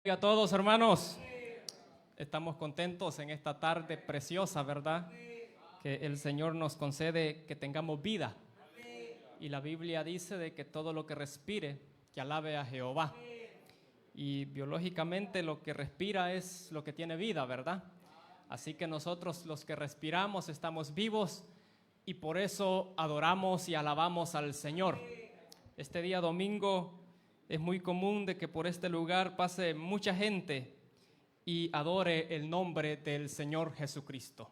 A todos, hermanos, estamos contentos en esta tarde preciosa, ¿verdad? Que el Señor nos concede que tengamos vida. Y la Biblia dice de que todo lo que respire, que alabe a Jehová. Y biológicamente lo que respira es lo que tiene vida, ¿verdad? Así que nosotros los que respiramos estamos vivos y por eso adoramos y alabamos al Señor. Este día domingo es muy común de que por este lugar pase mucha gente y adore el nombre del Señor Jesucristo.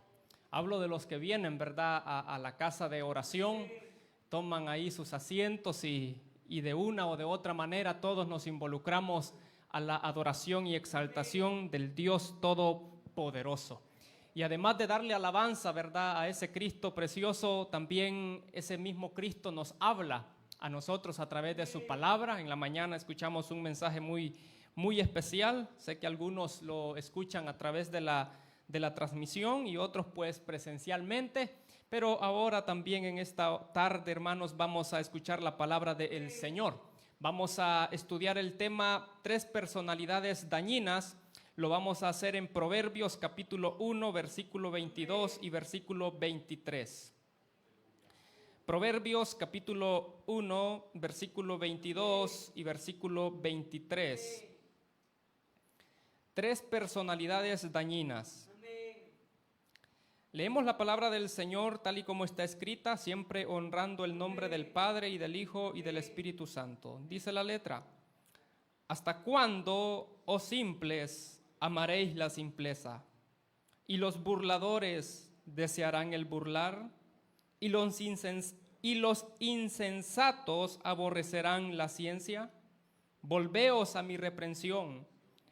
Hablo de los que vienen, ¿verdad?, a la casa de oración, toman ahí sus asientos y de una o de otra manera todos nos involucramos a la adoración y exaltación del Dios Todopoderoso. Y además de darle alabanza, ¿verdad?, a ese Cristo precioso, también ese mismo Cristo nos habla a nosotros a través de su palabra. En la mañana escuchamos un mensaje muy especial. Sé que algunos lo escuchan a través de la transmisión y otros pues presencialmente. Pero ahora también en esta tarde, hermanos, vamos a escuchar la palabra del Señor. Vamos a estudiar el tema 3 personalidades dañinas. Lo vamos a hacer en Proverbios capítulo 1, versículo 22 y versículo 23. Proverbios capítulo 1, versículo 22 y versículo 23. 3 personalidades dañinas. Leemos la palabra del Señor tal y como está escrita, siempre honrando el nombre del Padre y del Hijo y del Espíritu Santo. Dice la letra: ¿hasta cuándo, oh simples, amaréis la simpleza? ¿Y los burladores desearán el burlar? ¿Y los insensatos aborrecerán la ciencia? Volveos a mi reprensión.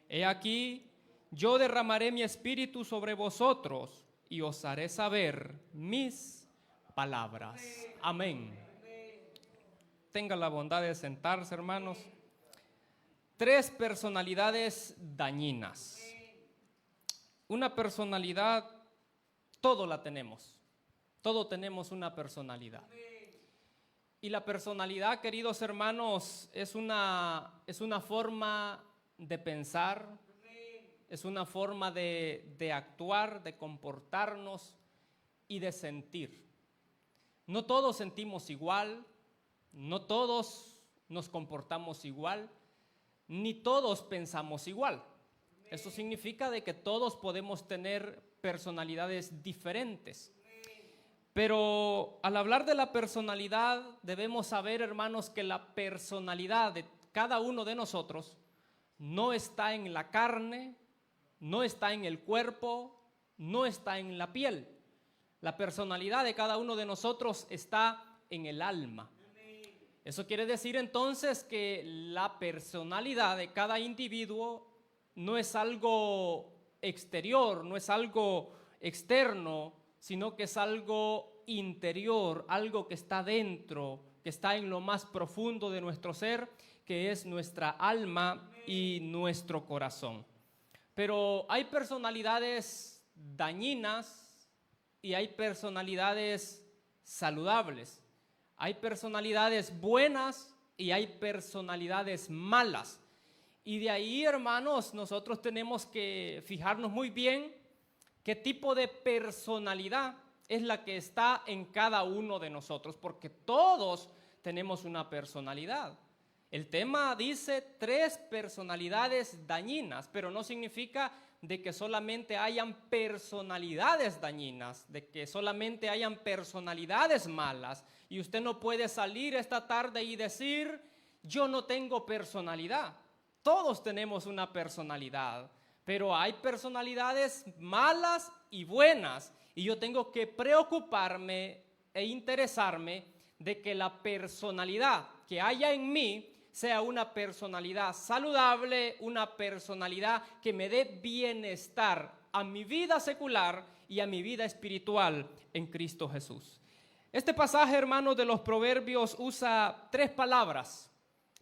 He aquí, yo derramaré mi espíritu sobre vosotros y os haré saber mis palabras. Amén. Tenga la bondad de sentarse, hermanos. 3 personalidades dañinas. Una personalidad, todo la tenemos. Todos tenemos una personalidad. Y la personalidad, queridos hermanos, es una forma de pensar, es una forma de actuar, de comportarnos y de sentir. No todos sentimos igual, no todos nos comportamos igual, ni todos pensamos igual. Eso significa de que todos podemos tener personalidades diferentes. Pero al hablar de la personalidad, debemos saber, hermanos, que la personalidad de cada uno de nosotros no está en la carne, no está en el cuerpo, no está en la piel. La personalidad de cada uno de nosotros está en el alma. Eso quiere decir entonces que la personalidad de cada individuo no es algo exterior, no es algo externo, sino que es algo interior, algo que está dentro, que está en lo más profundo de nuestro ser, que es nuestra alma y nuestro corazón. Pero hay personalidades dañinas y hay personalidades saludables. Hay personalidades buenas y hay personalidades malas. Y de ahí, hermanos, nosotros tenemos que fijarnos muy bien qué tipo de personalidad es la que está en cada uno de nosotros, porque todos tenemos una personalidad. El tema dice 3 personalidades dañinas, pero no significa de que solamente hayan personalidades dañinas, de que solamente hayan personalidades malas. Y usted no puede salir esta tarde y decir, yo no tengo personalidad. Todos tenemos una personalidad, pero hay personalidades malas y buenas. Y yo tengo que preocuparme e interesarme de que la personalidad que haya en mí sea una personalidad saludable, una personalidad que me dé bienestar a mi vida secular y a mi vida espiritual en Cristo Jesús. Este pasaje, hermanos, de los Proverbios usa 3 palabras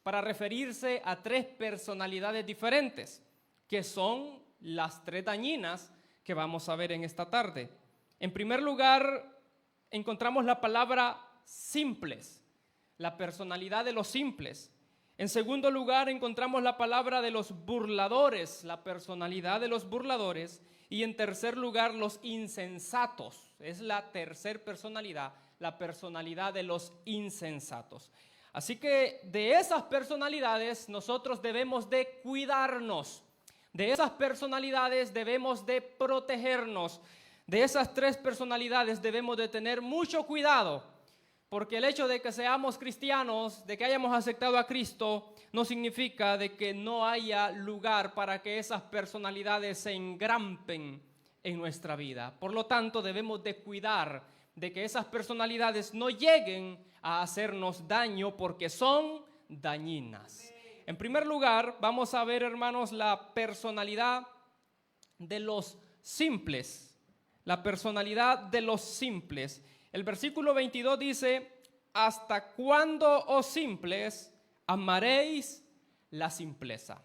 para referirse a 3 personalidades diferentes, que son las 3 dañinas que vamos a ver en esta tarde. En primer lugar, encontramos la palabra simples, la personalidad de los simples. En segundo lugar, encontramos la palabra de los burladores, la personalidad de los burladores. Y en tercer lugar, los insensatos. Es la tercer personalidad, la personalidad de los insensatos. Así que de esas personalidades nosotros debemos de cuidarnos. De esas personalidades debemos de protegernos. De esas tres personalidades debemos de tener mucho cuidado, porque el hecho de que seamos cristianos, de que hayamos aceptado a Cristo, no significa de que no haya lugar para que esas personalidades se engrampen en nuestra vida. Por lo tanto, debemos de cuidar de que esas personalidades no lleguen a hacernos daño, porque son dañinas. En primer lugar, vamos a ver, hermanos, la personalidad de los simples. La personalidad de los simples. El versículo 22 dice: ¿hasta cuándo, oh simples, amaréis la simpleza?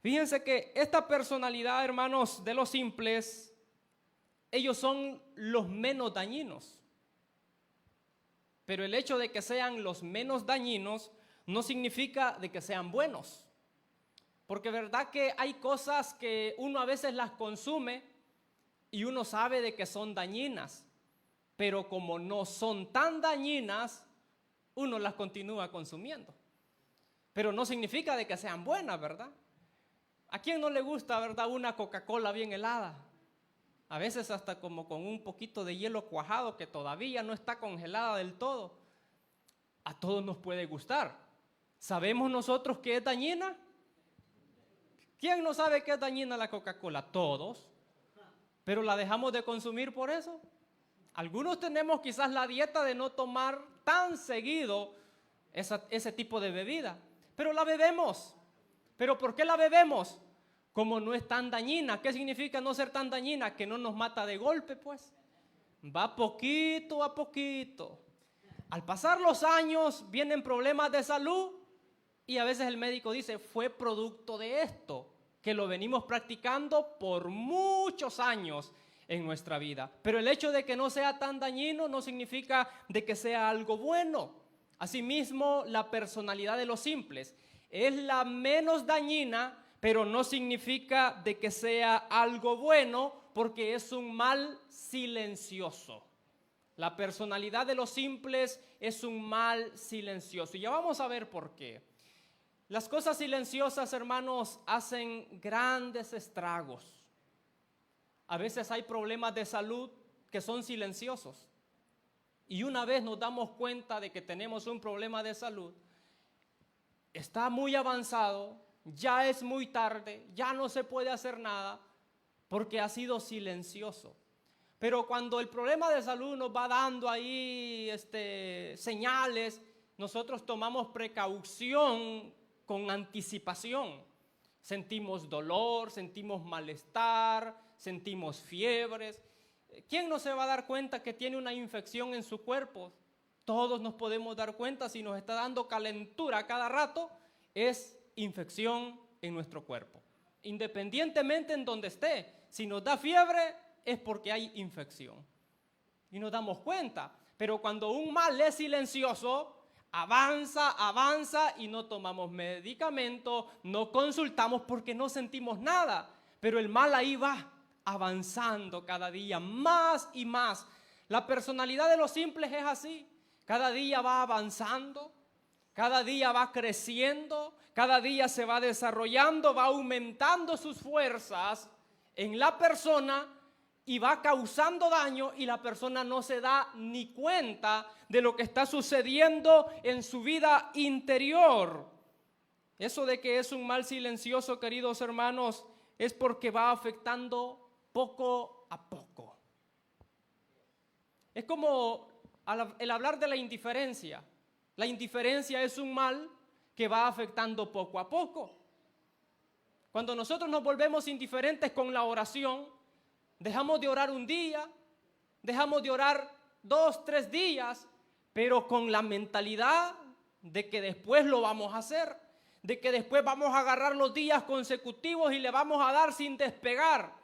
Fíjense que esta personalidad, hermanos, de los simples, ellos son los menos dañinos. Pero el hecho de que sean los menos dañinos no significa de que sean buenos. Porque verdad que hay cosas que uno a veces las consume y uno sabe de que son dañinas, pero como no son tan dañinas, uno las continúa consumiendo. Pero no significa de que sean buenas, ¿verdad? ¿A quién no le gusta, verdad, una Coca-Cola bien helada? A veces hasta como con un poquito de hielo cuajado que todavía no está congelada del todo. A todos nos puede gustar. ¿Sabemos nosotros que es dañina? ¿Quién no sabe que es dañina la Coca-Cola? Todos. ¿Pero la dejamos de consumir por eso? Algunos tenemos quizás la dieta de no tomar tan seguido ese tipo de bebida, pero la bebemos. ¿Pero por qué la bebemos? Como no es tan dañina. ¿Qué significa no ser tan dañina? Que no nos mata de golpe, pues. Va poquito a poquito. Al pasar los años vienen problemas de salud y a veces el médico dice: fue producto de esto, que lo venimos practicando por muchos años en nuestra vida. Pero el hecho de que no sea tan dañino no significa de que sea algo bueno. Asimismo, la personalidad de los simples es la menos dañina, pero no significa de que sea algo bueno, porque es un mal silencioso. La personalidad de los simples es un mal silencioso. Y ya vamos a ver por qué. Las cosas silenciosas, hermanos, hacen grandes estragos. A veces hay problemas de salud que son silenciosos. Y una vez nos damos cuenta de que tenemos un problema de salud, está muy avanzado, ya es muy tarde, ya no se puede hacer nada porque ha sido silencioso. Pero cuando el problema de salud nos va dando ahí señales, nosotros tomamos precaución con anticipación. Sentimos dolor, sentimos malestar, sentimos fiebres. ¿Quién no se va a dar cuenta que tiene una infección en su cuerpo? Todos nos podemos dar cuenta. Si nos está dando calentura cada rato, es infección en nuestro cuerpo. Independientemente en donde esté, si nos da fiebre es porque hay infección. Y nos damos cuenta. Pero cuando un mal es silencioso, avanza y no tomamos medicamento, no consultamos porque no sentimos nada. Pero el mal ahí va avanzando cada día más y más. La personalidad de los simples es así. Cada día va avanzando, cada día va creciendo, cada día se va desarrollando, va aumentando sus fuerzas en la persona y va causando daño, y la persona no se da ni cuenta de lo que está sucediendo en su vida interior. Eso de que es un mal silencioso, queridos hermanos, es porque va afectando poco a poco. Es como el hablar de la indiferencia. La indiferencia es un mal que va afectando poco a poco. Cuando nosotros nos volvemos indiferentes con la oración, dejamos de orar un día, dejamos de orar 2, 3 días, pero con la mentalidad de que después lo vamos a hacer, de que después vamos a agarrar los días consecutivos y le vamos a dar sin despegar.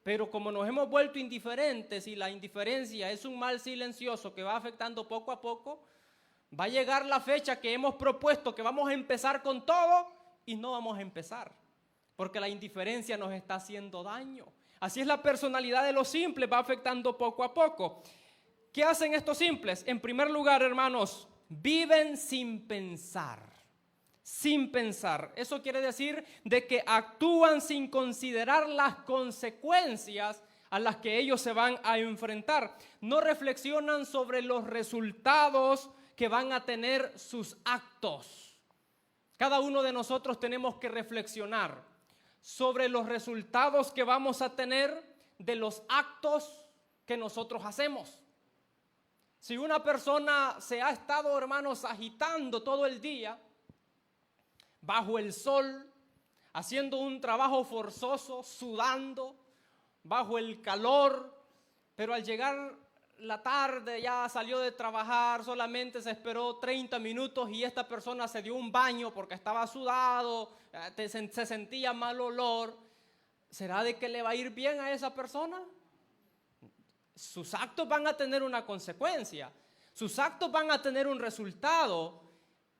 Pero como nos hemos vuelto indiferentes y la indiferencia es un mal silencioso que va afectando poco a poco, Va a llegar la fecha que hemos propuesto que vamos a empezar con todo y no vamos a empezar, porque la indiferencia nos está haciendo daño. Así es la personalidad de los simples, va afectando poco a poco. ¿Qué hacen estos simples? En primer lugar, hermanos, viven sin pensar. Sin pensar. Eso quiere decir de que actúan sin considerar las consecuencias a las que ellos se van a enfrentar. No reflexionan sobre los resultados que van a tener sus actos. Cada uno de nosotros tenemos que reflexionar sobre los resultados que vamos a tener de los actos que nosotros hacemos. Si una persona se ha estado, hermanos, agitando todo el día, bajo el sol, haciendo un trabajo forzoso, sudando, bajo el calor, pero al llegar la tarde ya salió de trabajar, solamente se esperó 30 minutos y esta persona se dio un baño porque estaba sudado, se sentía mal olor. ¿Será de que le va a ir bien a esa persona? Sus actos van a tener una consecuencia, sus actos van a tener un resultado,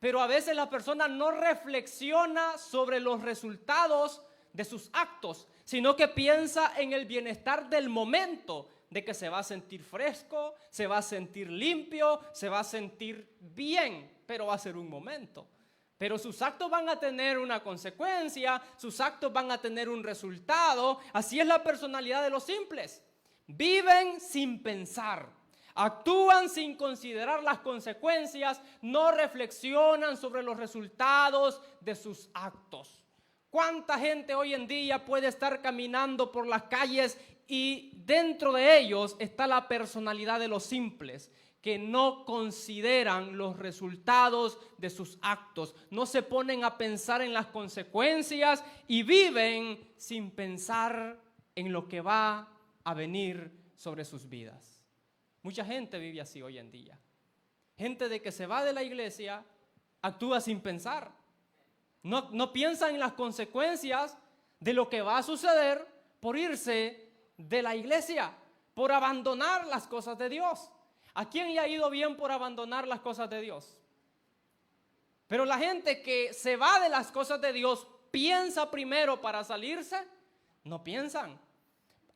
pero a veces la persona no reflexiona sobre los resultados de sus actos, sino que piensa en el bienestar del momento, de que se va a sentir fresco, se va a sentir limpio, se va a sentir bien, pero va a ser un momento. Pero sus actos van a tener una consecuencia, sus actos van a tener un resultado. Así es la personalidad de los simples. Viven sin pensar, actúan sin considerar las consecuencias, no reflexionan sobre los resultados de sus actos. ¿Cuánta gente hoy en día puede estar caminando por las calles y dentro de ellos está la personalidad de los simples, que no consideran los resultados de sus actos, no se ponen a pensar en las consecuencias y viven sin pensar en lo que va a venir sobre sus vidas? Mucha gente vive así hoy en día. Gente de que se va de la iglesia, actúa sin pensar. No piensa en las consecuencias de lo que va a suceder por irse de la iglesia, por abandonar las cosas de Dios. ¿A quién le ha ido bien por abandonar las cosas de Dios? Pero la gente que se va de las cosas de Dios, ¿piensa primero para salirse? No piensan.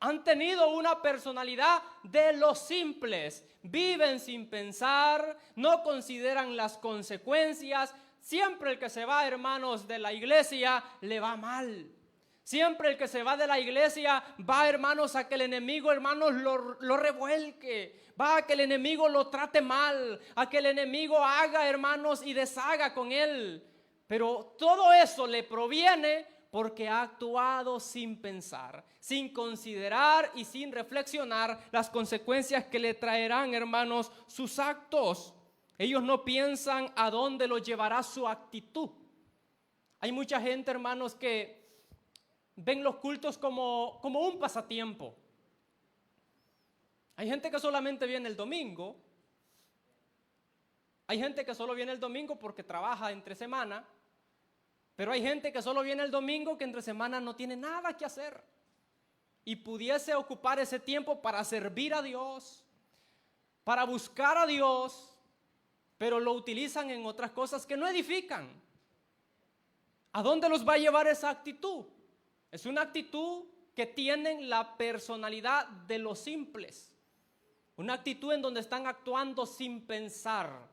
Han tenido una personalidad de los simples. Viven sin pensar, no consideran las consecuencias. Siempre el que se va, hermanos, de la iglesia le va mal. Siempre el que se va de la iglesia va, hermanos, a que el enemigo, hermanos, lo revuelque. Va a que el enemigo lo trate mal, a que el enemigo haga, hermanos, y deshaga con él. Pero todo eso le proviene porque ha actuado sin pensar, sin considerar y sin reflexionar las consecuencias que le traerán, hermanos, sus actos. Ellos no piensan a dónde los llevará su actitud. Hay mucha gente, hermanos, que ven los cultos como un pasatiempo. Hay gente que solamente viene el domingo. Hay gente que solo viene el domingo porque trabaja entre semana. Pero hay gente que solo viene el domingo que entre semana no tiene nada que hacer. Y pudiese ocupar ese tiempo para servir a Dios, para buscar a Dios, pero lo utilizan en otras cosas que no edifican. ¿A dónde los va a llevar esa actitud? Es una actitud que tienen la personalidad de los simples. Una actitud en donde están actuando sin pensar.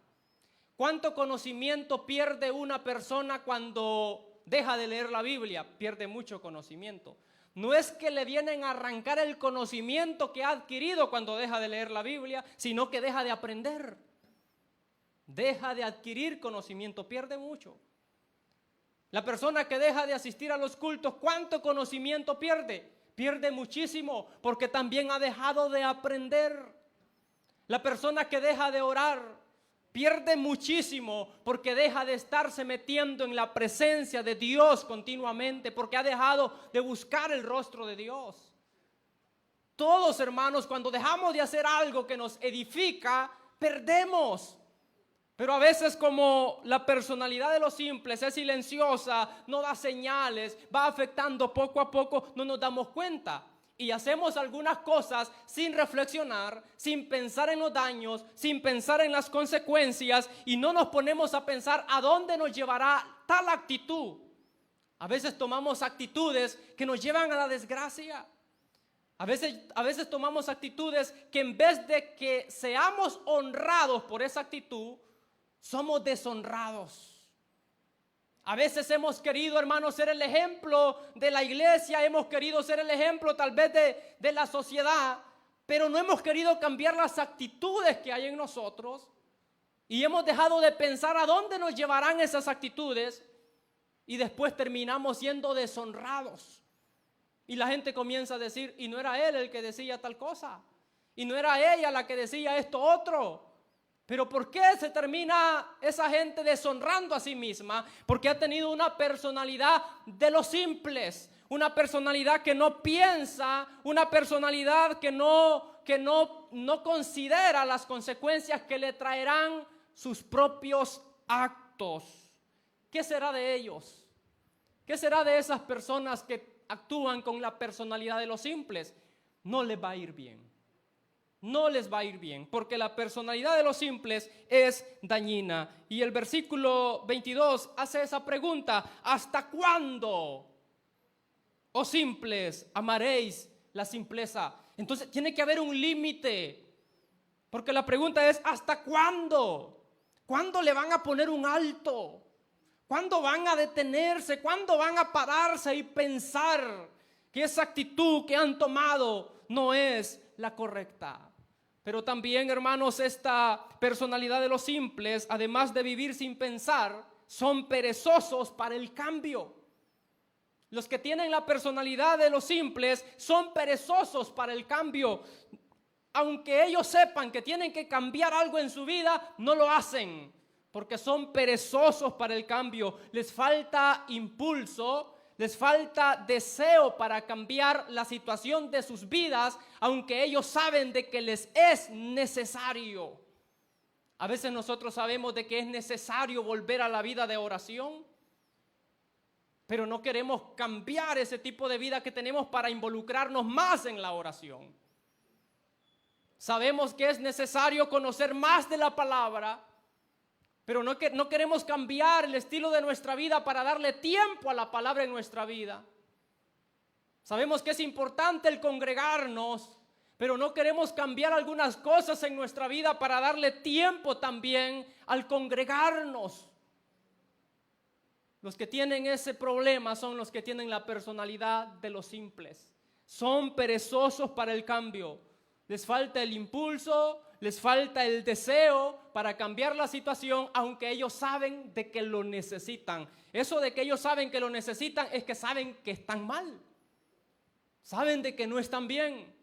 ¿Cuánto conocimiento pierde una persona cuando deja de leer la Biblia? Pierde mucho conocimiento. No es que le vienen a arrancar el conocimiento que ha adquirido cuando deja de leer la Biblia, sino que deja de aprender. Deja de adquirir conocimiento, pierde mucho. La persona que deja de asistir a los cultos, ¿cuánto conocimiento pierde? Pierde muchísimo porque también ha dejado de aprender. La persona que deja de orar pierde muchísimo porque deja de estarse metiendo en la presencia de Dios continuamente, porque ha dejado de buscar el rostro de Dios. Todos, hermanos, cuando dejamos de hacer algo que nos edifica, perdemos. Pero a veces, como la personalidad de los simples es silenciosa, no da señales, va afectando poco a poco, no nos damos cuenta. Y hacemos algunas cosas sin reflexionar, sin pensar en los daños, sin pensar en las consecuencias, y no nos ponemos a pensar a dónde nos llevará tal actitud. A veces tomamos actitudes que nos llevan a la desgracia. A veces tomamos actitudes que en vez de que seamos honrados por esa actitud, somos deshonrados. A veces hemos querido, hermanos, ser el ejemplo de la iglesia, hemos querido ser el ejemplo tal vez de la sociedad, pero no hemos querido cambiar las actitudes que hay en nosotros y hemos dejado de pensar a dónde nos llevarán esas actitudes y después terminamos siendo deshonrados. Y la gente comienza a decir, y no era él el que decía tal cosa, y no era ella la que decía esto otro. Pero ¿por qué se termina esa gente deshonrando a sí misma? Porque ha tenido una personalidad de los simples, una personalidad que no piensa, una personalidad que no considera las consecuencias que le traerán sus propios actos. ¿Qué será de ellos? ¿Qué será de esas personas que actúan con la personalidad de los simples? No les va a ir bien. No les va a ir bien, porque la personalidad de los simples es dañina. Y el versículo 22 hace esa pregunta: ¿hasta cuándo, oh simples, amaréis la simpleza? Entonces tiene que haber un límite, porque la pregunta es: ¿hasta cuándo? ¿Cuándo le van a poner un alto? ¿Cuándo van a detenerse? ¿Cuándo van a pararse y pensar que esa actitud que han tomado no es la correcta? Pero también, hermanos, esta personalidad de los simples, además de vivir sin pensar, son perezosos para el cambio. Los que tienen la personalidad de los simples son perezosos para el cambio. Aunque ellos sepan que tienen que cambiar algo en su vida, no lo hacen, porque son perezosos para el cambio. Les falta impulso, les falta deseo para cambiar la situación de sus vidas, aunque ellos saben de que les es necesario. A veces nosotros sabemos de que es necesario volver a la vida de oración, pero no queremos cambiar ese tipo de vida que tenemos para involucrarnos más en la oración. Sabemos que es necesario conocer más de la palabra, pero no queremos cambiar el estilo de nuestra vida para darle tiempo a la palabra en nuestra vida. Sabemos que es importante el congregarnos, pero no queremos cambiar algunas cosas en nuestra vida para darle tiempo también al congregarnos. Los que tienen ese problema son los que tienen la personalidad de los simples. Son perezosos para el cambio. Les falta el impulso, les falta el deseo para cambiar la situación, aunque ellos saben de que lo necesitan. Eso de que ellos saben que lo necesitan es que saben que están mal. Saben de que no están bien.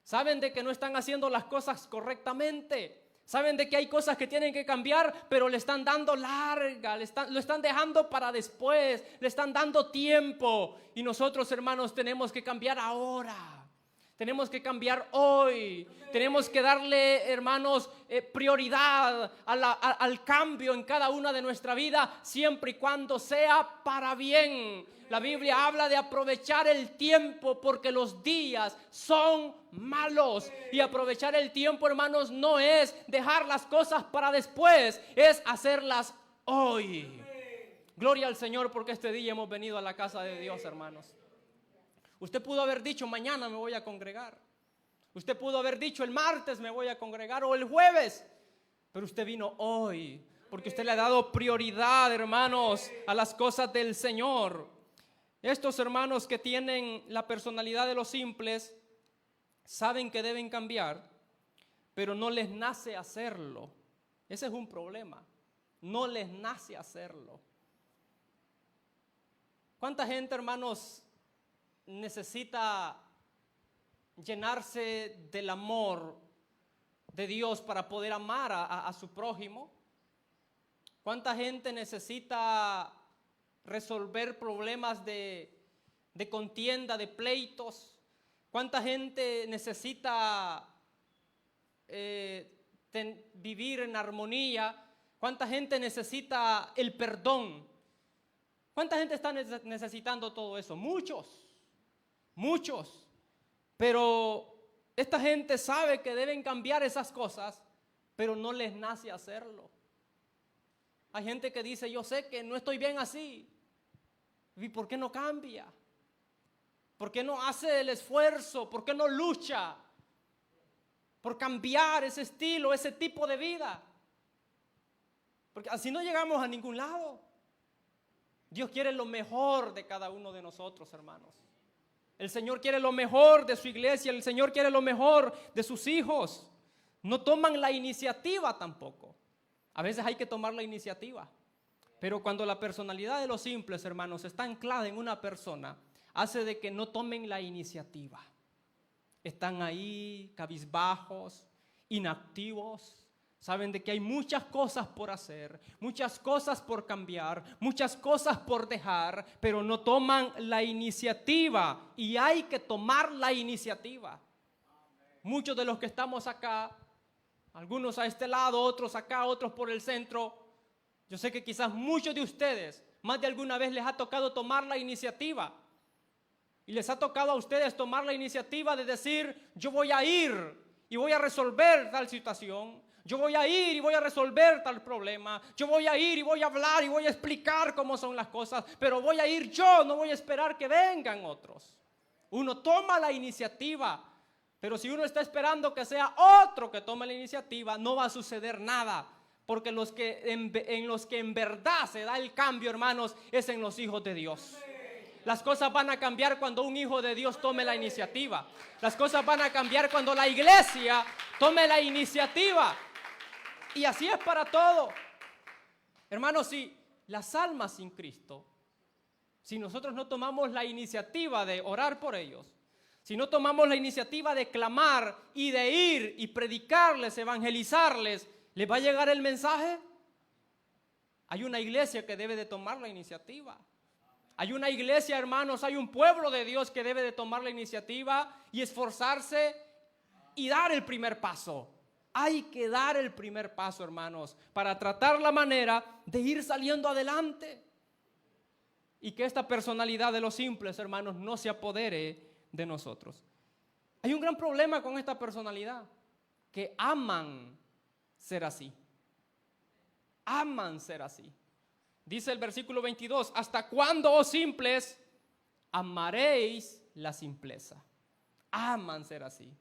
Saben de que no están haciendo las cosas correctamente. Saben de que hay cosas que tienen que cambiar, pero le están dando larga, lo están dejando para después, le están dando tiempo. Y nosotros, hermanos, tenemos que cambiar ahora. Tenemos que cambiar hoy. Tenemos que darle, hermanos, prioridad al cambio en cada una de nuestra vida, siempre y cuando sea para bien. La Biblia habla de aprovechar el tiempo porque los días son malos. Y aprovechar el tiempo, hermanos, no es dejar las cosas para después, es hacerlas hoy. Gloria al Señor, porque este día hemos venido a la casa de Dios, hermanos. Usted pudo haber dicho: mañana me voy a congregar. Usted pudo haber dicho: el martes me voy a congregar, o el jueves. Pero usted vino hoy, porque usted le ha dado prioridad, hermanos, a las cosas del Señor. Estos hermanos que tienen la personalidad de los simples saben que deben cambiar, pero no les nace hacerlo. Ese es un problema. No les nace hacerlo. ¿Cuánta gente, hermanos, necesita llenarse del amor de Dios para poder amar a su prójimo? ¿Cuánta gente necesita resolver problemas de contienda, de pleitos? ¿Cuánta gente necesita vivir en armonía? ¿Cuánta gente necesita el perdón? ¿Cuánta gente está necesitando todo eso? Muchos. Pero esta gente sabe que deben cambiar esas cosas, pero no les nace hacerlo. Hay gente que dice, yo sé que no estoy bien así. ¿Y por qué no cambia? ¿Por qué no hace el esfuerzo? ¿Por qué no lucha por cambiar ese estilo, ese tipo de vida? Porque así no llegamos a ningún lado. Dios quiere lo mejor de cada uno de nosotros, hermanos. El Señor quiere lo mejor de su iglesia, el Señor quiere lo mejor de sus hijos. No toman la iniciativa tampoco. A veces hay que tomar la iniciativa. Pero cuando la personalidad de los simples, hermanos, está anclada en una persona, hace de que no tomen la iniciativa. Están ahí cabizbajos, inactivos. Saben de que hay muchas cosas por hacer, muchas cosas por cambiar, muchas cosas por dejar, pero no toman la iniciativa, y hay que tomar la iniciativa. Muchos de los que estamos acá, algunos a este lado, otros acá, otros por el centro, yo sé que quizás muchos de ustedes, más de alguna vez les ha tocado tomar la iniciativa. Y les ha tocado a ustedes tomar la iniciativa de decir, yo voy a ir y voy a resolver tal situación. Yo voy a ir y voy a resolver tal problema. Yo voy a ir y voy a hablar y voy a explicar cómo son las cosas. Pero voy a ir yo, no voy a esperar que vengan otros. Uno toma la iniciativa. Pero si uno está esperando que sea otro que tome la iniciativa, no va a suceder nada. Porque en los que en verdad se da el cambio, hermanos, es en los hijos de Dios. Las cosas van a cambiar cuando un hijo de Dios tome la iniciativa. Las cosas van a cambiar cuando la iglesia tome la iniciativa. Y así es para todo. Hermanos, si las almas sin Cristo, si nosotros no tomamos la iniciativa de orar por ellos, si no tomamos la iniciativa de clamar y de ir y predicarles, evangelizarles, ¿les va a llegar el mensaje? Hay una iglesia que debe de tomar la iniciativa. Hay una iglesia, hermanos, hay un pueblo de Dios que debe de tomar la iniciativa y esforzarse y dar el primer paso. Hay que dar el primer paso, hermanos, para tratar la manera de ir saliendo adelante. Y que esta personalidad de los simples, hermanos, no se apodere de nosotros. Hay un gran problema con esta personalidad, que aman ser así. Aman ser así. Dice el versículo 22, ¿hasta cuándo, oh simples, amaréis la simpleza? Aman ser así.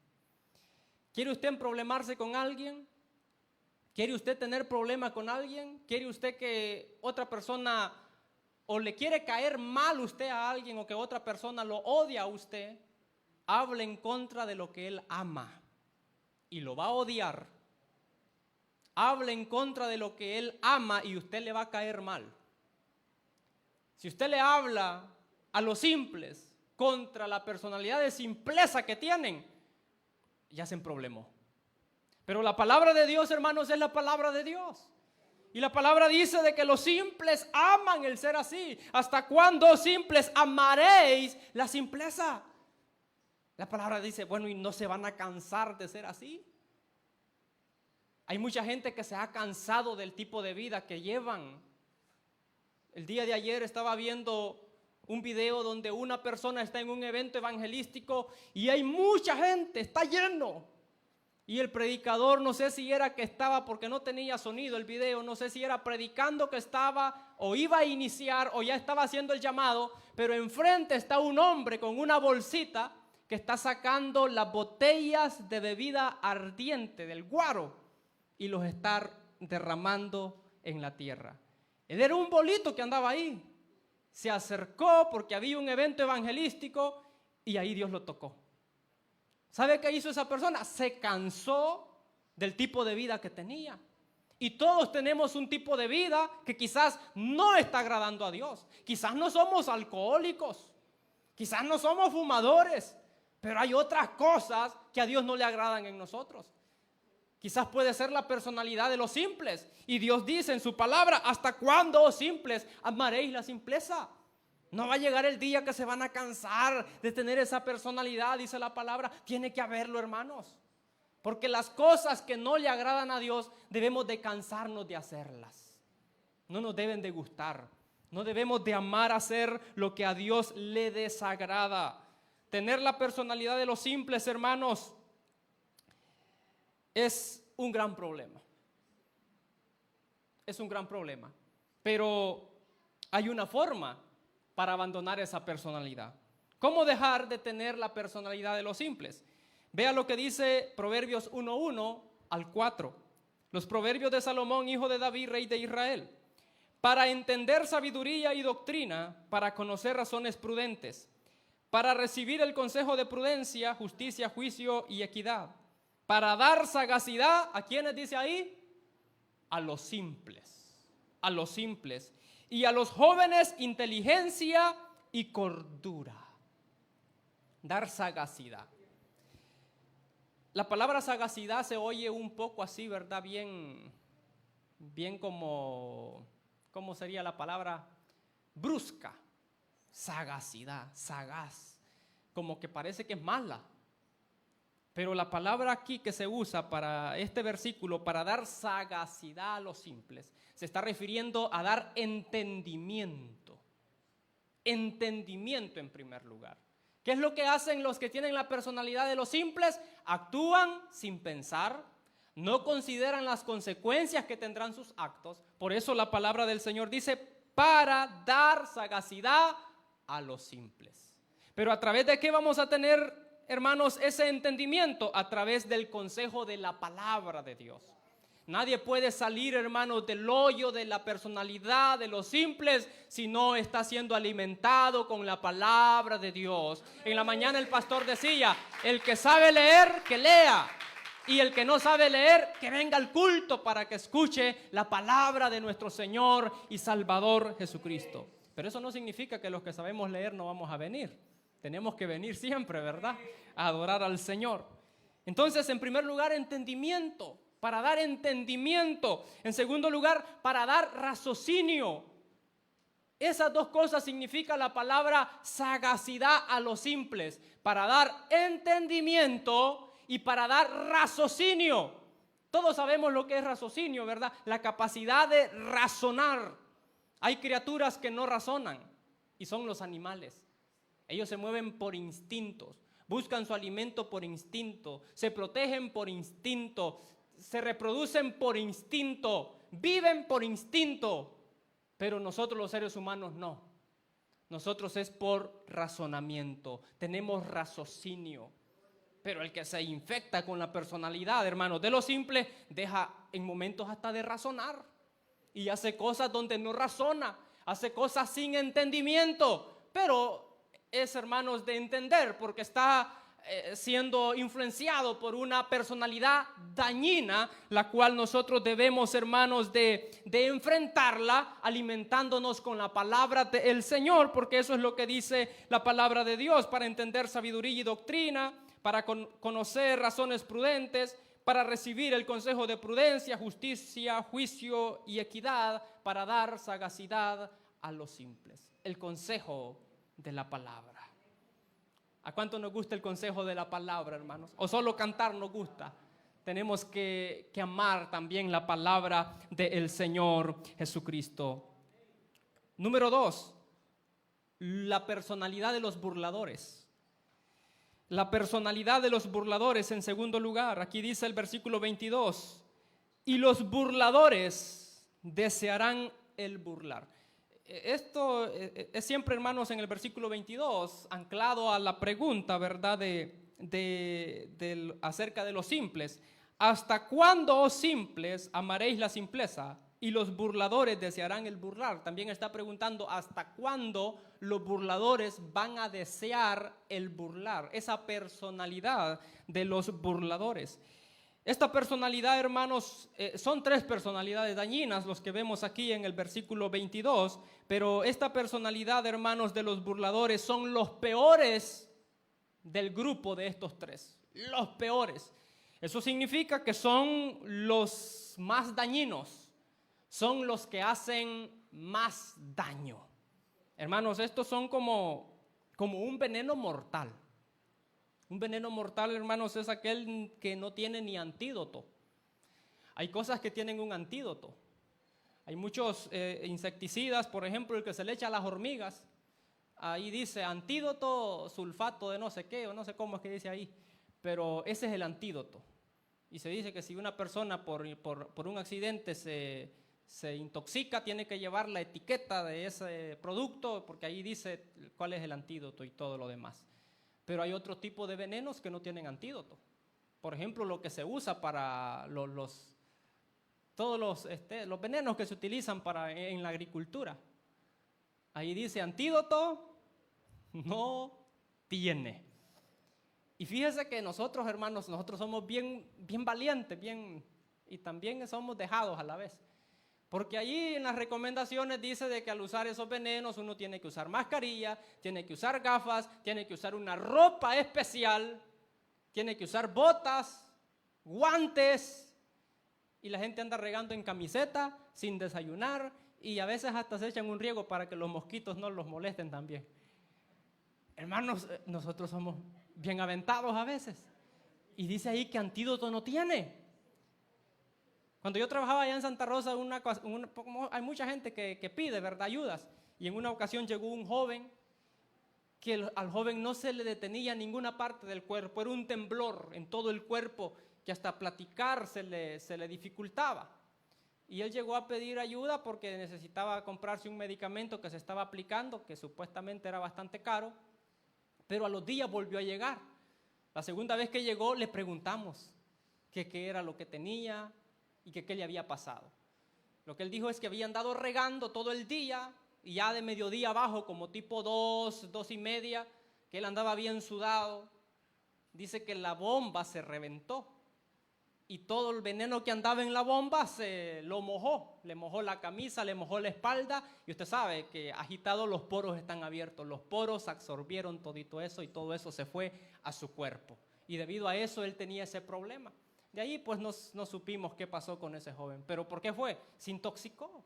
¿Quiere usted problemarse con alguien? ¿Quiere usted tener problemas con alguien? ¿Quiere usted que otra persona, o le quiere caer mal usted a alguien, o que otra persona lo odia a usted? Hable en contra de lo que él ama y lo va a odiar. Hable en contra de lo que él ama y usted le va a caer mal. Si usted le habla a los simples contra la personalidad de simpleza que tienen, ya se problemó. Pero la palabra de Dios, hermanos, es la palabra de Dios. Y la palabra dice de que los simples aman el ser así. ¿Hasta cuándo, simples, amaréis la simpleza? La palabra dice, bueno, ¿y no se van a cansar de ser así? Hay mucha gente que se ha cansado del tipo de vida que llevan. El día de ayer estaba viendo un video donde una persona está en un evento evangelístico y hay mucha gente, está lleno. Y el predicador, no sé si era que estaba, porque no tenía sonido el video, no sé si era predicando que estaba o iba a iniciar o ya estaba haciendo el llamado, pero enfrente está un hombre con una bolsita que está sacando las botellas de bebida ardiente del guaro y los está derramando en la tierra. Él era un bolito que andaba ahí. Se acercó porque había un evento evangelístico y ahí Dios lo tocó. ¿Sabe qué hizo esa persona? Se cansó del tipo de vida que tenía. Y todos tenemos un tipo de vida que quizás no está agradando a Dios. Quizás no somos alcohólicos, quizás no somos fumadores, pero hay otras cosas que a Dios no le agradan en nosotros. Quizás puede ser la personalidad de los simples. Y Dios dice en su palabra, ¿hasta cuándo, oh simples, amaréis la simpleza? No va a llegar el día que se van a cansar de tener esa personalidad, dice la palabra. Tiene que haberlo, hermanos. Porque las cosas que no le agradan a Dios, debemos de cansarnos de hacerlas. No nos deben de gustar. No debemos de amar hacer lo que a Dios le desagrada. tener la personalidad de los simples, hermanos, es un gran problema. Es un gran problema. Pero hay una forma para abandonar esa personalidad. ¿Cómo dejar de tener la personalidad de los simples? Vea lo que dice Proverbios 1:1 al 4. Los proverbios de Salomón, hijo de David, rey de Israel. Para entender sabiduría y doctrina, para conocer razones prudentes, para recibir el consejo de prudencia, justicia, juicio y equidad, para dar sagacidad, ¿a quiénes dice ahí? A los simples, y a los jóvenes inteligencia y cordura. Dar sagacidad. La palabra sagacidad se oye un poco así, ¿verdad? Bien como, ¿cómo sería la palabra? Brusca. Sagacidad, sagaz. Como que parece que es mala. Pero la palabra aquí que se usa para este versículo, para dar sagacidad a los simples, se está refiriendo a dar entendimiento. Entendimiento en primer lugar. ¿Qué es lo que hacen los que tienen la personalidad de los simples? Actúan sin pensar, no consideran las consecuencias que tendrán sus actos. Por eso la palabra del Señor dice, para dar sagacidad a los simples. Pero ¿a través de qué vamos a tener, hermanos, ese entendimiento? A través del consejo de la palabra de Dios. Nadie puede salir, hermanos, del hoyo de la personalidad de los simples si no está siendo alimentado con la palabra de Dios. En la mañana el pastor decía, el que sabe leer, que lea. Y el que no sabe leer, que venga al culto para que escuche la palabra de nuestro Señor y Salvador Jesucristo. Pero eso no significa que los que sabemos leer no vamos a venir. Tenemos que venir siempre, ¿verdad? A adorar al Señor. Entonces, en primer lugar, entendimiento. Para dar entendimiento. En segundo lugar, para dar raciocinio. Esas dos cosas significa la palabra sagacidad a los simples. Para dar entendimiento y para dar raciocinio. Todos sabemos lo que es raciocinio, ¿verdad? La capacidad de razonar. Hay criaturas que no razonan y son los animales. Ellos se mueven por instintos. Buscan su alimento por instinto. Se protegen por instinto. Se reproducen por instinto, viven por instinto, pero nosotros los seres humanos no. Nosotros es por razonamiento, tenemos raciocinio. Pero el que se infecta con la personalidad, hermanos, de lo simple, deja en momentos hasta de razonar y hace cosas donde no razona, hace cosas sin entendimiento, pero es, hermanos, de entender porque está siendo influenciado por una personalidad dañina, la cual nosotros debemos, hermanos, de enfrentarla alimentándonos con la palabra del Señor, porque eso es lo que dice la palabra de Dios, para entender sabiduría y doctrina, para conocer razones prudentes, para recibir el consejo de prudencia, justicia, juicio y equidad, para dar sagacidad a los simples. El consejo de la palabra. ¿A cuánto nos gusta el consejo de la palabra, hermanos? ¿O solo cantar nos gusta? Tenemos que amar también la palabra del Señor Jesucristo. Número 2, la personalidad de los burladores. La personalidad de los burladores, en segundo lugar, aquí dice el versículo 22, y los burladores desearán el burlar. Esto es siempre, hermanos, en el versículo 22, anclado a la pregunta, ¿verdad?, acerca de los simples. ¿Hasta cuándo, oh simples, amaréis la simpleza? Y los burladores desearán el burlar. También está preguntando, ¿hasta cuándo los burladores van a desear el burlar? Esa personalidad de los burladores. Esta personalidad, hermanos, son tres personalidades dañinas, los que vemos aquí en el versículo 22, pero esta personalidad, hermanos, de los burladores son los peores del grupo de estos tres, los peores. Eso significa que son los más dañinos, son los que hacen más daño. Hermanos, estos son como un veneno mortal. Un veneno mortal, hermanos, es aquel que no tiene ni antídoto. Hay cosas que tienen un antídoto. Hay muchos insecticidas, por ejemplo, el que se le echa a las hormigas. ahí dice antídoto, sulfato de no sé qué, o no sé cómo es que dice ahí, pero ese es el antídoto. Y se dice que si una persona por un accidente se intoxica, tiene que llevar la etiqueta de ese producto, porque ahí dice cuál es el antídoto y todo lo demás. Pero hay otro tipo de venenos que no tienen antídoto. Por ejemplo, lo que se usa para todos los venenos que se utilizan en la agricultura. Ahí dice antídoto no tiene. Y fíjese que nosotros, hermanos, nosotros somos bien valientes, y también somos dejados a la vez. Porque allí en las recomendaciones dice de que al usar esos venenos uno tiene que usar mascarilla, tiene que usar gafas, tiene que usar una ropa especial, tiene que usar botas, guantes, y la gente anda regando en camiseta, sin desayunar, y a veces hasta se echan un riego para que los mosquitos no los molesten también. Hermanos, nosotros somos bien aventados a veces. Y dice ahí que antídoto no tiene. Cuando yo trabajaba allá en Santa Rosa, hay mucha gente que pide, ¿verdad?, ayudas. Y en una ocasión llegó un joven que al joven no se le detenía ninguna parte del cuerpo. Era un temblor en todo el cuerpo que hasta platicar se le dificultaba. Y él llegó a pedir ayuda porque necesitaba comprarse un medicamento que se estaba aplicando, que supuestamente era bastante caro. Pero a los días volvió a llegar. La segunda vez que llegó le preguntamos qué era lo que tenía y qué le había pasado. Lo que él dijo es que había andado regando todo el día y ya de mediodía abajo, como tipo 2:30, que él andaba bien sudado. Dice que la bomba se reventó y todo el veneno que andaba en la bomba se lo mojó. Le mojó la camisa, le mojó la espalda, y usted sabe que agitados los poros están abiertos. Los poros absorbieron todito eso y todo eso se fue a su cuerpo. Y debido a eso él tenía ese problema. De ahí pues no supimos qué pasó con ese joven. ¿Pero por qué fue? Se intoxicó.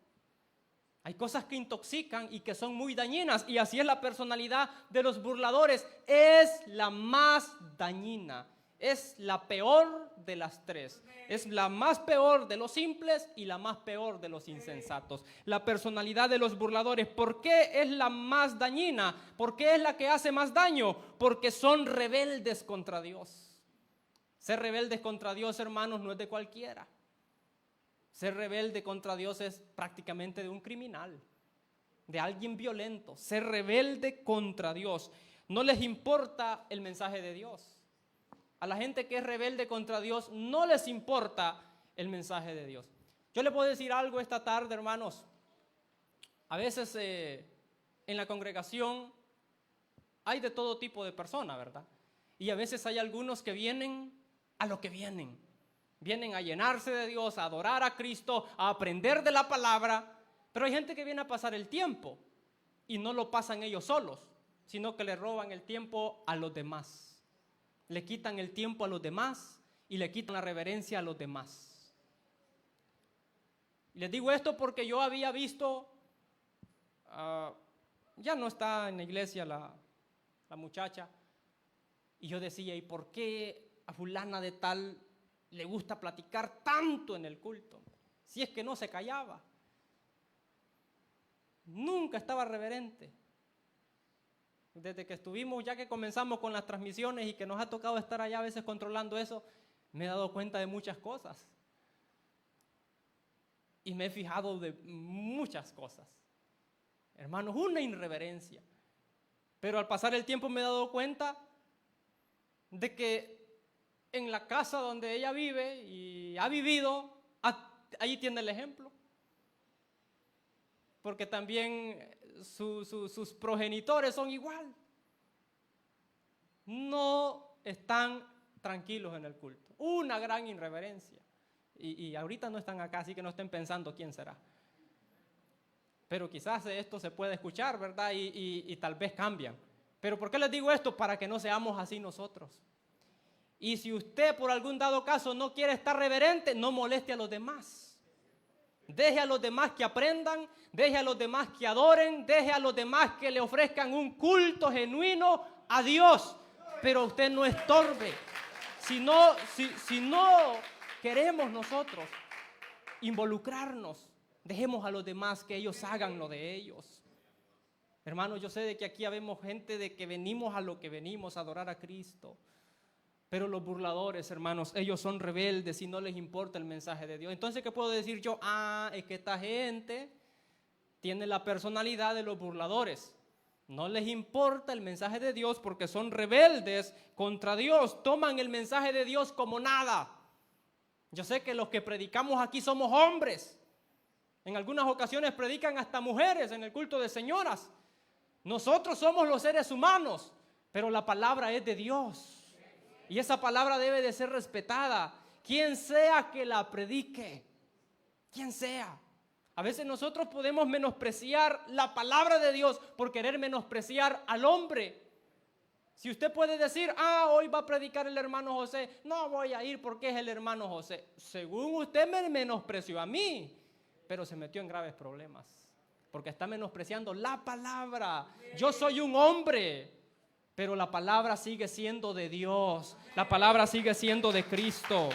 Hay cosas que intoxican y que son muy dañinas, y así es la personalidad de los burladores. Es la más dañina, es la peor de las tres. Es la más peor de los simples y la más peor de los insensatos. La personalidad de los burladores. ¿Por qué es la más dañina? ¿Por qué es la que hace más daño? Porque son rebeldes contra Dios. Ser rebeldes contra Dios, hermanos, no es de cualquiera. Ser rebelde contra Dios es prácticamente de un criminal, de alguien violento. Ser rebelde contra Dios. No les importa el mensaje de Dios. A la gente que es rebelde contra Dios no les importa el mensaje de Dios. Yo les puedo decir algo esta tarde, hermanos. A veces en la congregación hay de todo tipo de personas, ¿verdad? Y a veces hay algunos que vienen a lo que vienen. Vienen a llenarse de Dios, a adorar a Cristo, a aprender de la palabra. Pero hay gente que viene a pasar el tiempo y no lo pasan ellos solos, sino que le roban el tiempo a los demás. Le quitan el tiempo a los demás y le quitan la reverencia a los demás. Les digo esto porque yo había visto, ya no está en la iglesia la muchacha, y yo decía, ¿y por qué a fulana de tal le gusta platicar tanto en el culto? Si es que no se callaba. Nunca estaba reverente. Desde que estuvimos, ya que comenzamos con las transmisiones y que nos ha tocado estar allá a veces controlando eso, me he dado cuenta de muchas cosas. Y me he fijado de muchas cosas. Hermanos, una irreverencia. Pero al pasar el tiempo me he dado cuenta de que en la casa donde ella vive y ha vivido, ahí tiene el ejemplo. Porque también sus progenitores son igual. No están tranquilos en el culto. Una gran irreverencia. Y ahorita no están acá, así que no estén pensando quién será. Pero quizás esto se puede escuchar, ¿verdad? Y tal vez cambian. Pero ¿por qué les digo esto? Para que no seamos así nosotros. Y si usted por algún dado caso no quiere estar reverente, no moleste a los demás. Deje a los demás que aprendan, deje a los demás que adoren, deje a los demás que le ofrezcan un culto genuino a Dios. Pero usted no estorbe. Si no queremos nosotros involucrarnos, dejemos a los demás que ellos hagan lo de ellos. Hermanos, yo sé de que aquí habemos gente de que venimos a lo que venimos, a adorar a Cristo. Pero los burladores, hermanos, ellos son rebeldes y no les importa el mensaje de Dios. Entonces, ¿qué puedo decir yo? Es que esta gente tiene la personalidad de los burladores. No les importa el mensaje de Dios porque son rebeldes contra Dios. Toman el mensaje de Dios como nada. Yo sé que los que predicamos aquí somos hombres. En algunas ocasiones predican hasta mujeres en el culto de señoras. Nosotros somos los seres humanos, pero la palabra es de Dios. Y esa palabra debe de ser respetada. Quien sea que la predique, quien sea. A veces nosotros podemos menospreciar la palabra de Dios por querer menospreciar al hombre. Si usted puede decir, hoy va a predicar el hermano José, no voy a ir porque es el hermano José. Según usted me menospreció a mí, pero se metió en graves problemas. Porque está menospreciando la palabra. Yo soy un hombre, pero la palabra sigue siendo de Dios. La palabra sigue siendo de Cristo.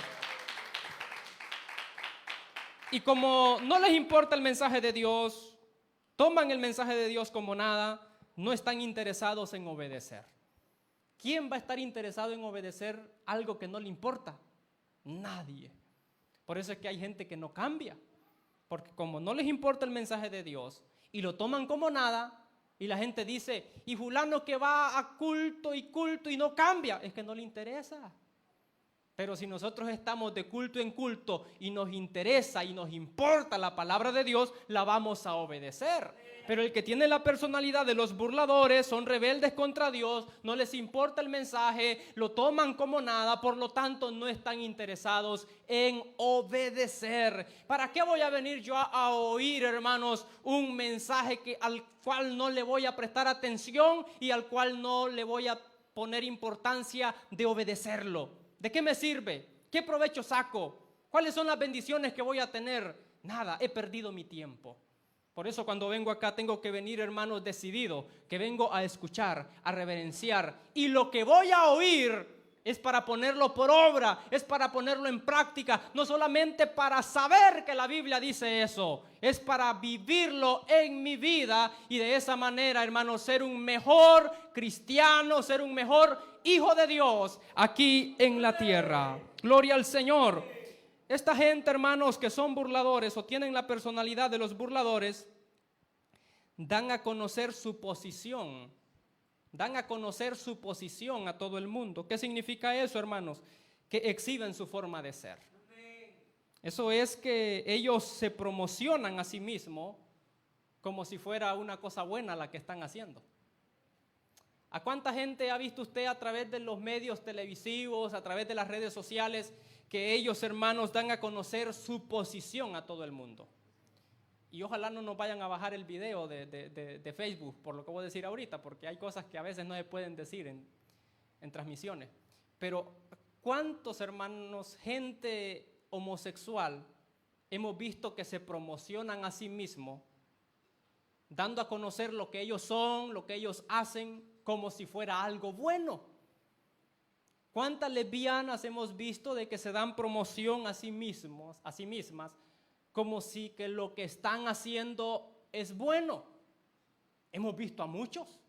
Y como no les importa el mensaje de Dios, toman el mensaje de Dios como nada, no están interesados en obedecer. ¿Quién va a estar interesado en obedecer algo que no le importa? Nadie. Por eso es que hay gente que no cambia. Porque como no les importa el mensaje de Dios y lo toman como nada, y la gente dice, y fulano que va a culto y no cambia, es que no le interesa. Pero si nosotros estamos de culto en culto y nos interesa y nos importa la palabra de Dios, la vamos a obedecer. Pero el que tiene la personalidad de los burladores, son rebeldes contra Dios, no les importa el mensaje, lo toman como nada, por lo tanto no están interesados en obedecer. ¿Para qué voy a venir yo a oír, hermanos, un mensaje al cual no le voy a prestar atención y al cual no le voy a poner importancia de obedecerlo? ¿De qué me sirve? ¿Qué provecho saco? ¿Cuáles son las bendiciones que voy a tener? Nada, he perdido mi tiempo. Por eso cuando vengo acá tengo que venir, hermanos, decidido, que vengo a escuchar, a reverenciar. Y lo que voy a oír es para ponerlo por obra, es para ponerlo en práctica. No solamente para saber que la Biblia dice eso, es para vivirlo en mi vida. Y de esa manera, hermanos, ser un mejor cristiano, ser un mejor hijo de Dios aquí en la tierra. Gloria al Señor. Esta gente, hermanos, que son burladores o tienen la personalidad de los burladores, dan a conocer su posición. Dan a conocer su posición a todo el mundo. ¿Qué significa eso, hermanos? Que exhiben su forma de ser. Eso es que ellos se promocionan a sí mismos como si fuera una cosa buena la que están haciendo. ¿A cuánta gente ha visto usted a través de los medios televisivos, a través de las redes sociales, que ellos, hermanos, dan a conocer su posición a todo el mundo? Y ojalá no nos vayan a bajar el video de Facebook, por lo que voy a decir ahorita, porque hay cosas que a veces no se pueden decir en transmisiones. Pero ¿cuántos, hermanos, gente homosexual hemos visto que se promocionan a sí mismos, dando a conocer lo que ellos son, lo que ellos hacen, como si fuera algo bueno? ¿Cuántas lesbianas hemos visto de que se dan promoción a sí mismas, como si que lo que están haciendo es bueno? Hemos visto a muchos,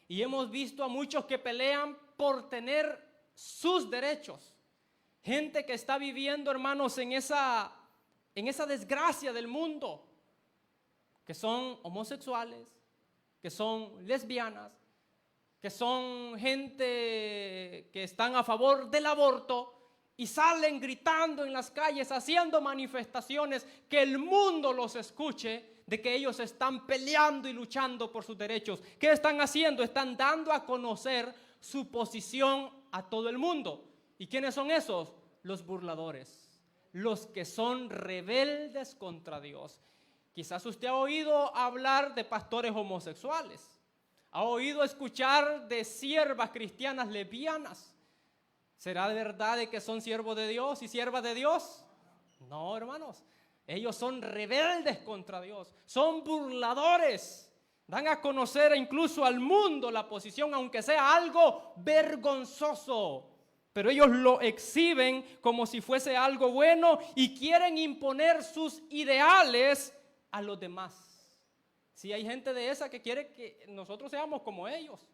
y hemos visto a muchos que pelean por tener sus derechos. Gente que está viviendo, hermanos, en esa desgracia del mundo, que son homosexuales, que son lesbianas, que son gente que están a favor del aborto y salen gritando en las calles, haciendo manifestaciones, que el mundo los escuche, de que ellos están peleando y luchando por sus derechos. ¿Qué están haciendo? Están dando a conocer su posición a todo el mundo. ¿Y quiénes son esos? Los burladores, los que son rebeldes contra Dios. Quizás usted ha oído hablar de pastores homosexuales, ha oído escuchar de siervas cristianas lesbianas. ¿Será de verdad de que son siervos de Dios y siervas de Dios? No, hermanos. Ellos son rebeldes contra Dios, son burladores. Dan a conocer incluso al mundo la posición, aunque sea algo vergonzoso. Pero ellos lo exhiben como si fuese algo bueno y quieren imponer sus ideales a los demás. Si hay gente de esa que quiere que nosotros seamos como ellos,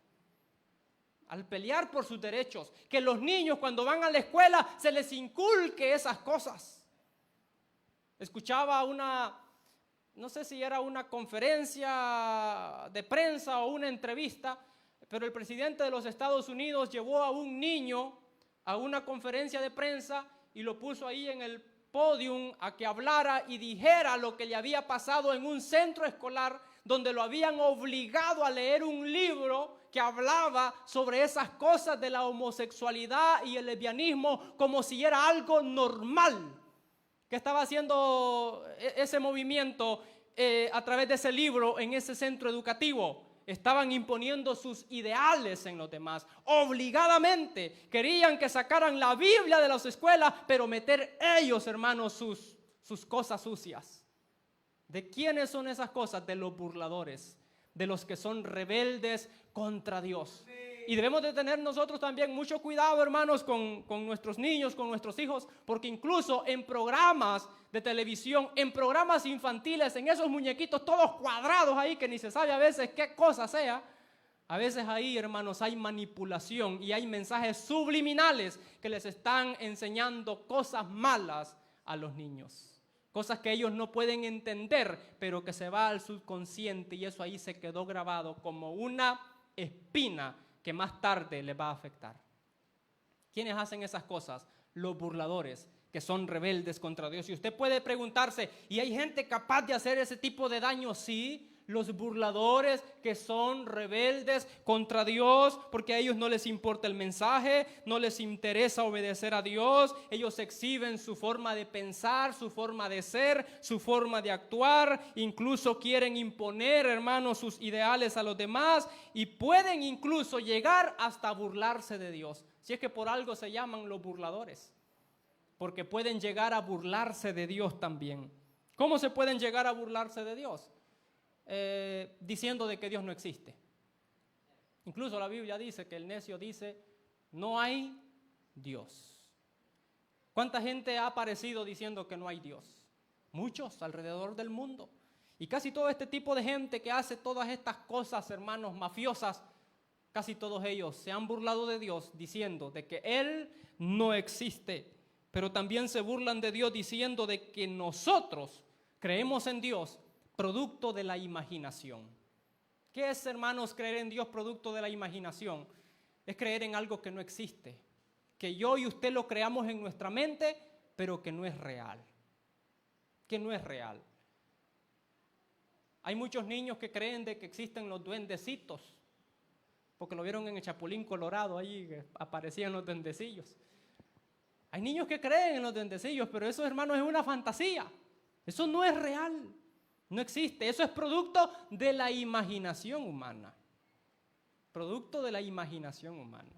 al pelear por sus derechos, que los niños cuando van a la escuela se les inculque esas cosas. Escuchaba no sé si era una conferencia de prensa o una entrevista, pero el presidente de los Estados Unidos llevó a un niño a una conferencia de prensa y lo puso ahí en el podium a que hablara y dijera lo que le había pasado en un centro escolar donde lo habían obligado a leer un libro que hablaba sobre esas cosas de la homosexualidad y el lesbianismo como si era algo normal. Que estaba haciendo ese movimiento a través de ese libro en ese centro educativo. Estaban imponiendo sus ideales en los demás, obligadamente. Querían que sacaran la Biblia de las escuelas, pero meter ellos, hermanos, sus cosas sucias. ¿De quiénes son esas cosas? De los burladores, de los que son rebeldes contra Dios. Y debemos de tener nosotros también mucho cuidado, hermanos, con nuestros niños, con nuestros hijos, porque incluso en programas de televisión, en programas infantiles, en esos muñequitos todos cuadrados ahí, que ni se sabe a veces qué cosa sea, a veces ahí, hermanos, hay manipulación y hay mensajes subliminales que les están enseñando cosas malas a los niños. Cosas que ellos no pueden entender, pero que se va al subconsciente y eso ahí se quedó grabado como una espina que más tarde les va a afectar. ¿Quiénes hacen esas cosas? Los burladores, que son rebeldes contra Dios. Y usted puede preguntarse, ¿y hay gente capaz de hacer ese tipo de daño? Sí, los burladores que son rebeldes contra Dios, porque a ellos no les importa el mensaje, no les interesa obedecer a Dios, ellos exhiben su forma de pensar, su forma de ser, su forma de actuar, incluso quieren imponer, hermanos, sus ideales a los demás y pueden incluso llegar hasta burlarse de Dios. Si es que por algo se llaman los burladores, porque pueden llegar a burlarse de Dios también. ¿Cómo se pueden llegar a burlarse de Dios? Diciendo de que Dios no existe. Incluso la Biblia dice que el necio dice, no hay Dios. ¿Cuánta gente ha aparecido diciendo que no hay Dios? Muchos alrededor del mundo. Y casi todo este tipo de gente que hace todas estas cosas, hermanos, mafiosas, casi todos ellos se han burlado de Dios diciendo de que Él no existe. Pero también se burlan de Dios diciendo de que nosotros creemos en Dios producto de la imaginación. ¿Qué es, hermanos, creer en Dios producto de la imaginación? Es creer en algo que no existe, que yo y usted lo creamos en nuestra mente, pero que no es real. Que no es real. Hay muchos niños que creen de que existen los duendecitos, porque lo vieron en el Chapulín Colorado, ahí que aparecían los duendecillos. Hay niños que creen en los duendecillos, pero eso, hermanos, es una fantasía. Eso no es real. No existe, eso es producto de la imaginación humana. Producto de la imaginación humana.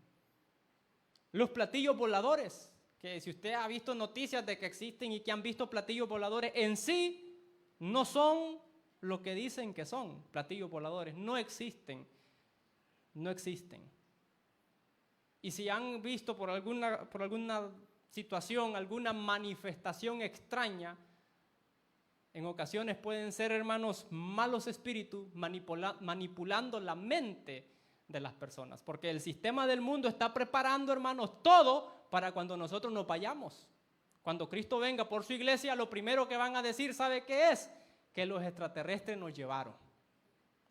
Los platillos voladores, que si usted ha visto noticias de que existen y que han visto platillos voladores, en sí no son lo que dicen que son platillos voladores, no existen. No existen. Y si han visto por alguna situación, alguna manifestación extraña, en ocasiones pueden ser, hermanos, malos espíritus manipulando la mente de las personas. Porque el sistema del mundo está preparando, hermanos, todo para cuando nosotros nos vayamos. Cuando Cristo venga por su iglesia, lo primero que van a decir, ¿sabe qué es? Que los extraterrestres nos llevaron.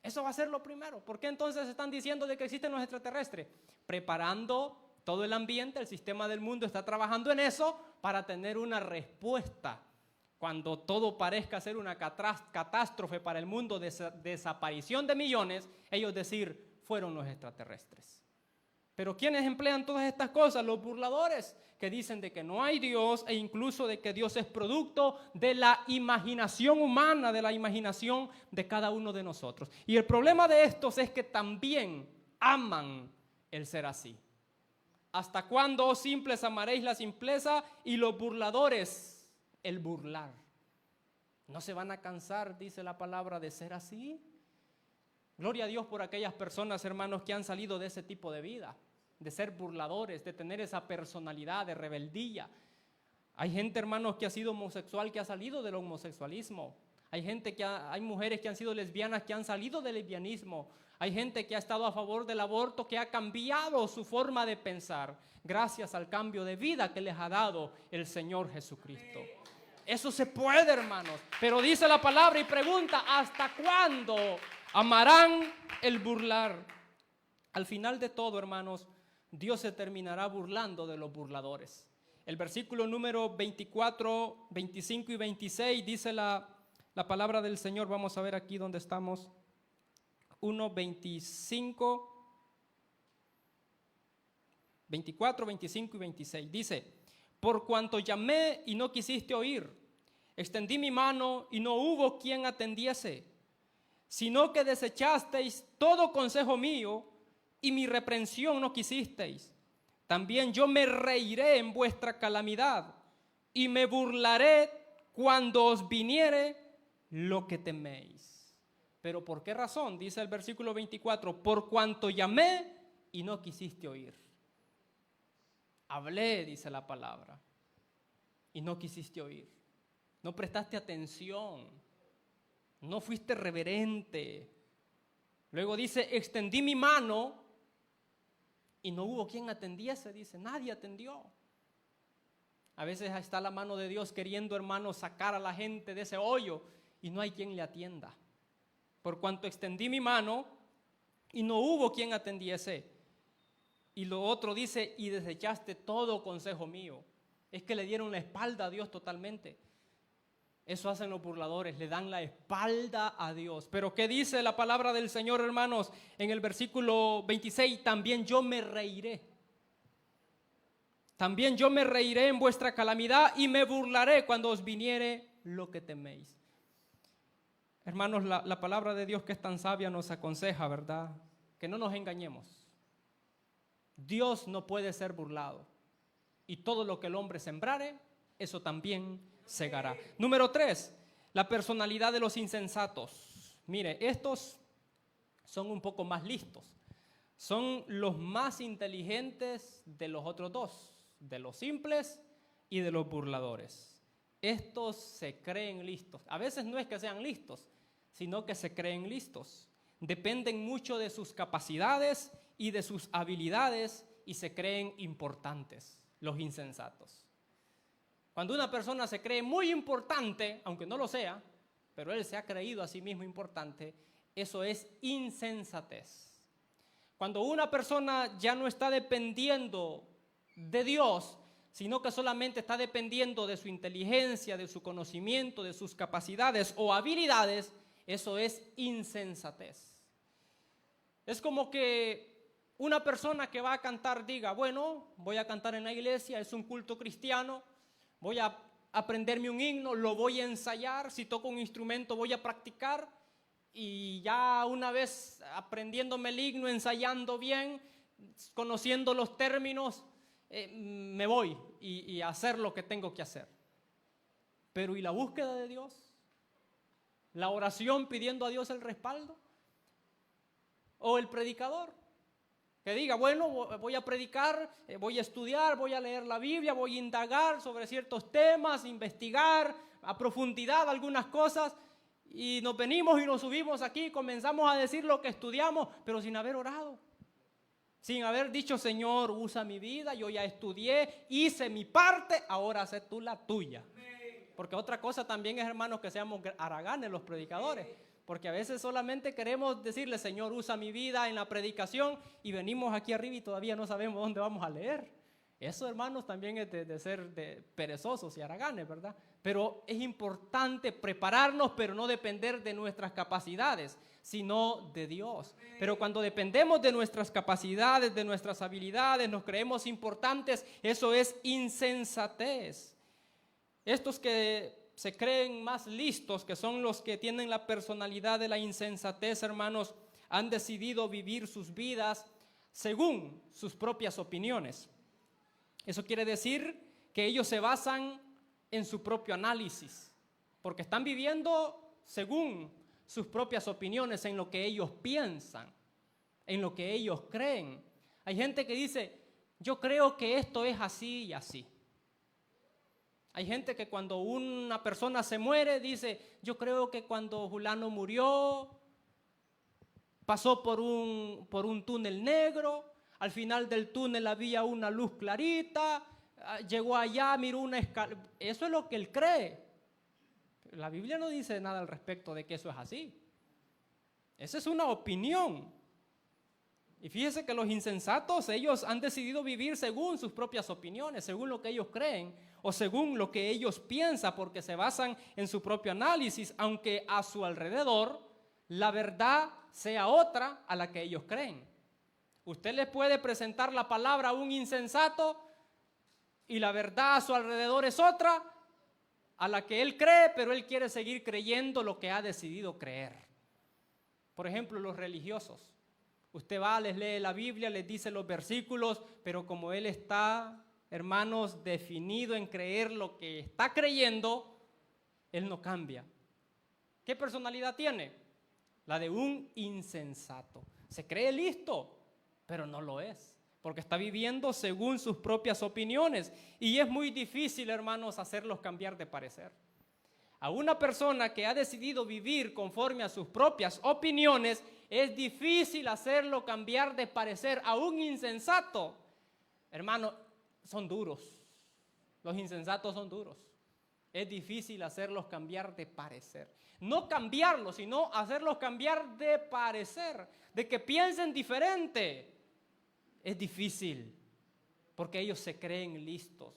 Eso va a ser lo primero. ¿Por qué entonces están diciendo de que existen los extraterrestres? Preparando todo el ambiente, el sistema del mundo está trabajando en eso para tener una respuesta. Cuando todo parezca ser una catástrofe para el mundo, desaparición de millones, ellos decir, fueron los extraterrestres. Pero ¿quiénes emplean todas estas cosas? Los burladores, que dicen de que no hay Dios e incluso de que Dios es producto de la imaginación humana, de la imaginación de cada uno de nosotros. Y el problema de estos es que también aman el ser así. ¿Hasta cuándo, oh simples, amaréis la simpleza y los burladores el burlar? ¿No se van a cansar, dice la palabra, de ser así? Gloria a Dios por aquellas personas, hermanos, que han salido de ese tipo de vida, de ser burladores, de tener esa personalidad de rebeldía. Hay gente, hermanos, que ha sido homosexual, que ha salido del homosexualismo. Hay mujeres que han sido lesbianas, que han salido del lesbianismo. Hay gente que ha estado a favor del aborto, que ha cambiado su forma de pensar gracias al cambio de vida que les ha dado el Señor Jesucristo. Eso se puede, hermanos. Pero dice la palabra y pregunta, ¿hasta cuándo amarán el burlar? Al final de todo, hermanos, Dios se terminará burlando de los burladores. El versículo número 24, 25 y 26 dice la palabra del Señor. Vamos a ver aquí donde estamos. 1, 25, 24, 25 y 26. Dice, por cuanto llamé y no quisiste oír, extendí mi mano y no hubo quien atendiese, sino que desechasteis todo consejo mío y mi reprensión no quisisteis. También yo me reiré en vuestra calamidad y me burlaré cuando os viniere lo que teméis. ¿Pero por qué razón? Dice el versículo 24, por cuanto llamé y no quisiste oír. Hablé, dice la palabra, y no quisiste oír. No prestaste atención, no fuiste reverente. Luego dice, extendí mi mano y no hubo quien atendiese, dice, nadie atendió. A veces está la mano de Dios queriendo, hermanos, sacar a la gente de ese hoyo y no hay quien le atienda. Por cuanto extendí mi mano y no hubo quien atendiese. Y lo otro dice, y desechaste todo consejo mío. Es que le dieron la espalda a Dios totalmente. Eso hacen los burladores, le dan la espalda a Dios. Pero ¿qué dice la palabra del Señor, hermanos? En el versículo 26, también yo me reiré. También yo me reiré en vuestra calamidad y me burlaré cuando os viniere lo que teméis. Hermanos, la palabra de Dios que es tan sabia nos aconseja, ¿verdad? Que no nos engañemos. Dios no puede ser burlado. Y todo lo que el hombre sembrare, eso también segará. Número 3, la personalidad de los insensatos. Mire, estos son un poco más listos. Son los más inteligentes de los otros dos, de los simples y de los burladores. Estos se creen listos. A veces no es que sean listos, sino que se creen listos. Dependen mucho de sus capacidades y de sus habilidades y se creen importantes, los insensatos. Cuando una persona se cree muy importante, aunque no lo sea, pero él se ha creído a sí mismo importante, eso es insensatez. Cuando una persona ya no está dependiendo de Dios, sino que solamente está dependiendo de su inteligencia, de su conocimiento, de sus capacidades o habilidades, eso es insensatez. Es como que una persona que va a cantar diga, bueno, voy a cantar en la iglesia, es un culto cristiano, voy a aprenderme un himno, lo voy a ensayar, si toco un instrumento voy a practicar y ya una vez aprendiéndome el himno, ensayando bien, conociendo los términos, me voy y hacer lo que tengo que hacer. Pero ¿y la búsqueda de Dios? ¿La oración pidiendo a Dios el respaldo? ¿O el predicador? Que diga, bueno, voy a predicar, voy a estudiar, voy a leer la Biblia, voy a indagar sobre ciertos temas, investigar a profundidad algunas cosas y nos venimos y nos subimos aquí, comenzamos a decir lo que estudiamos, pero sin haber orado. Sin haber dicho, Señor, usa mi vida, yo ya estudié, hice mi parte, ahora haz tú la tuya. Porque otra cosa también es, hermanos, que seamos haraganes los predicadores. Porque a veces solamente queremos decirle, Señor, usa mi vida en la predicación y venimos aquí arriba y todavía no sabemos dónde vamos a leer. Eso, hermanos, también es de ser perezosos y haraganes, ¿verdad? Pero es importante prepararnos, pero no depender de nuestras capacidades, sino de Dios. Pero cuando dependemos de nuestras capacidades, de nuestras habilidades, nos creemos importantes, eso es insensatez. Estos que se creen más listos, que son los que tienen la personalidad de la insensatez, hermanos, han decidido vivir sus vidas según sus propias opiniones. Eso quiere decir que ellos se basan en su propio análisis, porque están viviendo según sus propias opiniones, en lo que ellos piensan, en lo que ellos creen. Hay gente que dice, yo creo que esto es así y así. Hay gente que cuando una persona se muere dice, yo creo que cuando fulano murió, pasó por un túnel negro, al final del túnel había una luz clarita, llegó allá, miró una escalera. Eso es lo que él cree. La Biblia no dice nada al respecto de que eso es así. Esa es una opinión. Y fíjese que los insensatos, ellos han decidido vivir según sus propias opiniones, según lo que ellos creen o según lo que ellos piensan, porque se basan en su propio análisis, aunque a su alrededor la verdad sea otra a la que ellos creen. Usted le puede presentar la palabra a un insensato y la verdad a su alrededor es otra a la que él cree, pero él quiere seguir creyendo lo que ha decidido creer. Por ejemplo, los religiosos. Usted va, les lee la Biblia, les dice los versículos, pero como él está, hermanos, definido en creer lo que está creyendo, él no cambia. ¿Qué personalidad tiene? La de un insensato. Se cree listo, pero no lo es, porque está viviendo según sus propias opiniones. Y es muy difícil, hermanos, hacerlos cambiar de parecer. A una persona que ha decidido vivir conforme a sus propias opiniones, es difícil hacerlo cambiar de parecer. A un insensato, hermano, son duros. Los insensatos son duros. Es difícil hacerlos cambiar de parecer. No cambiarlos, sino hacerlos cambiar de parecer, de que piensen diferente. Es difícil, porque ellos se creen listos.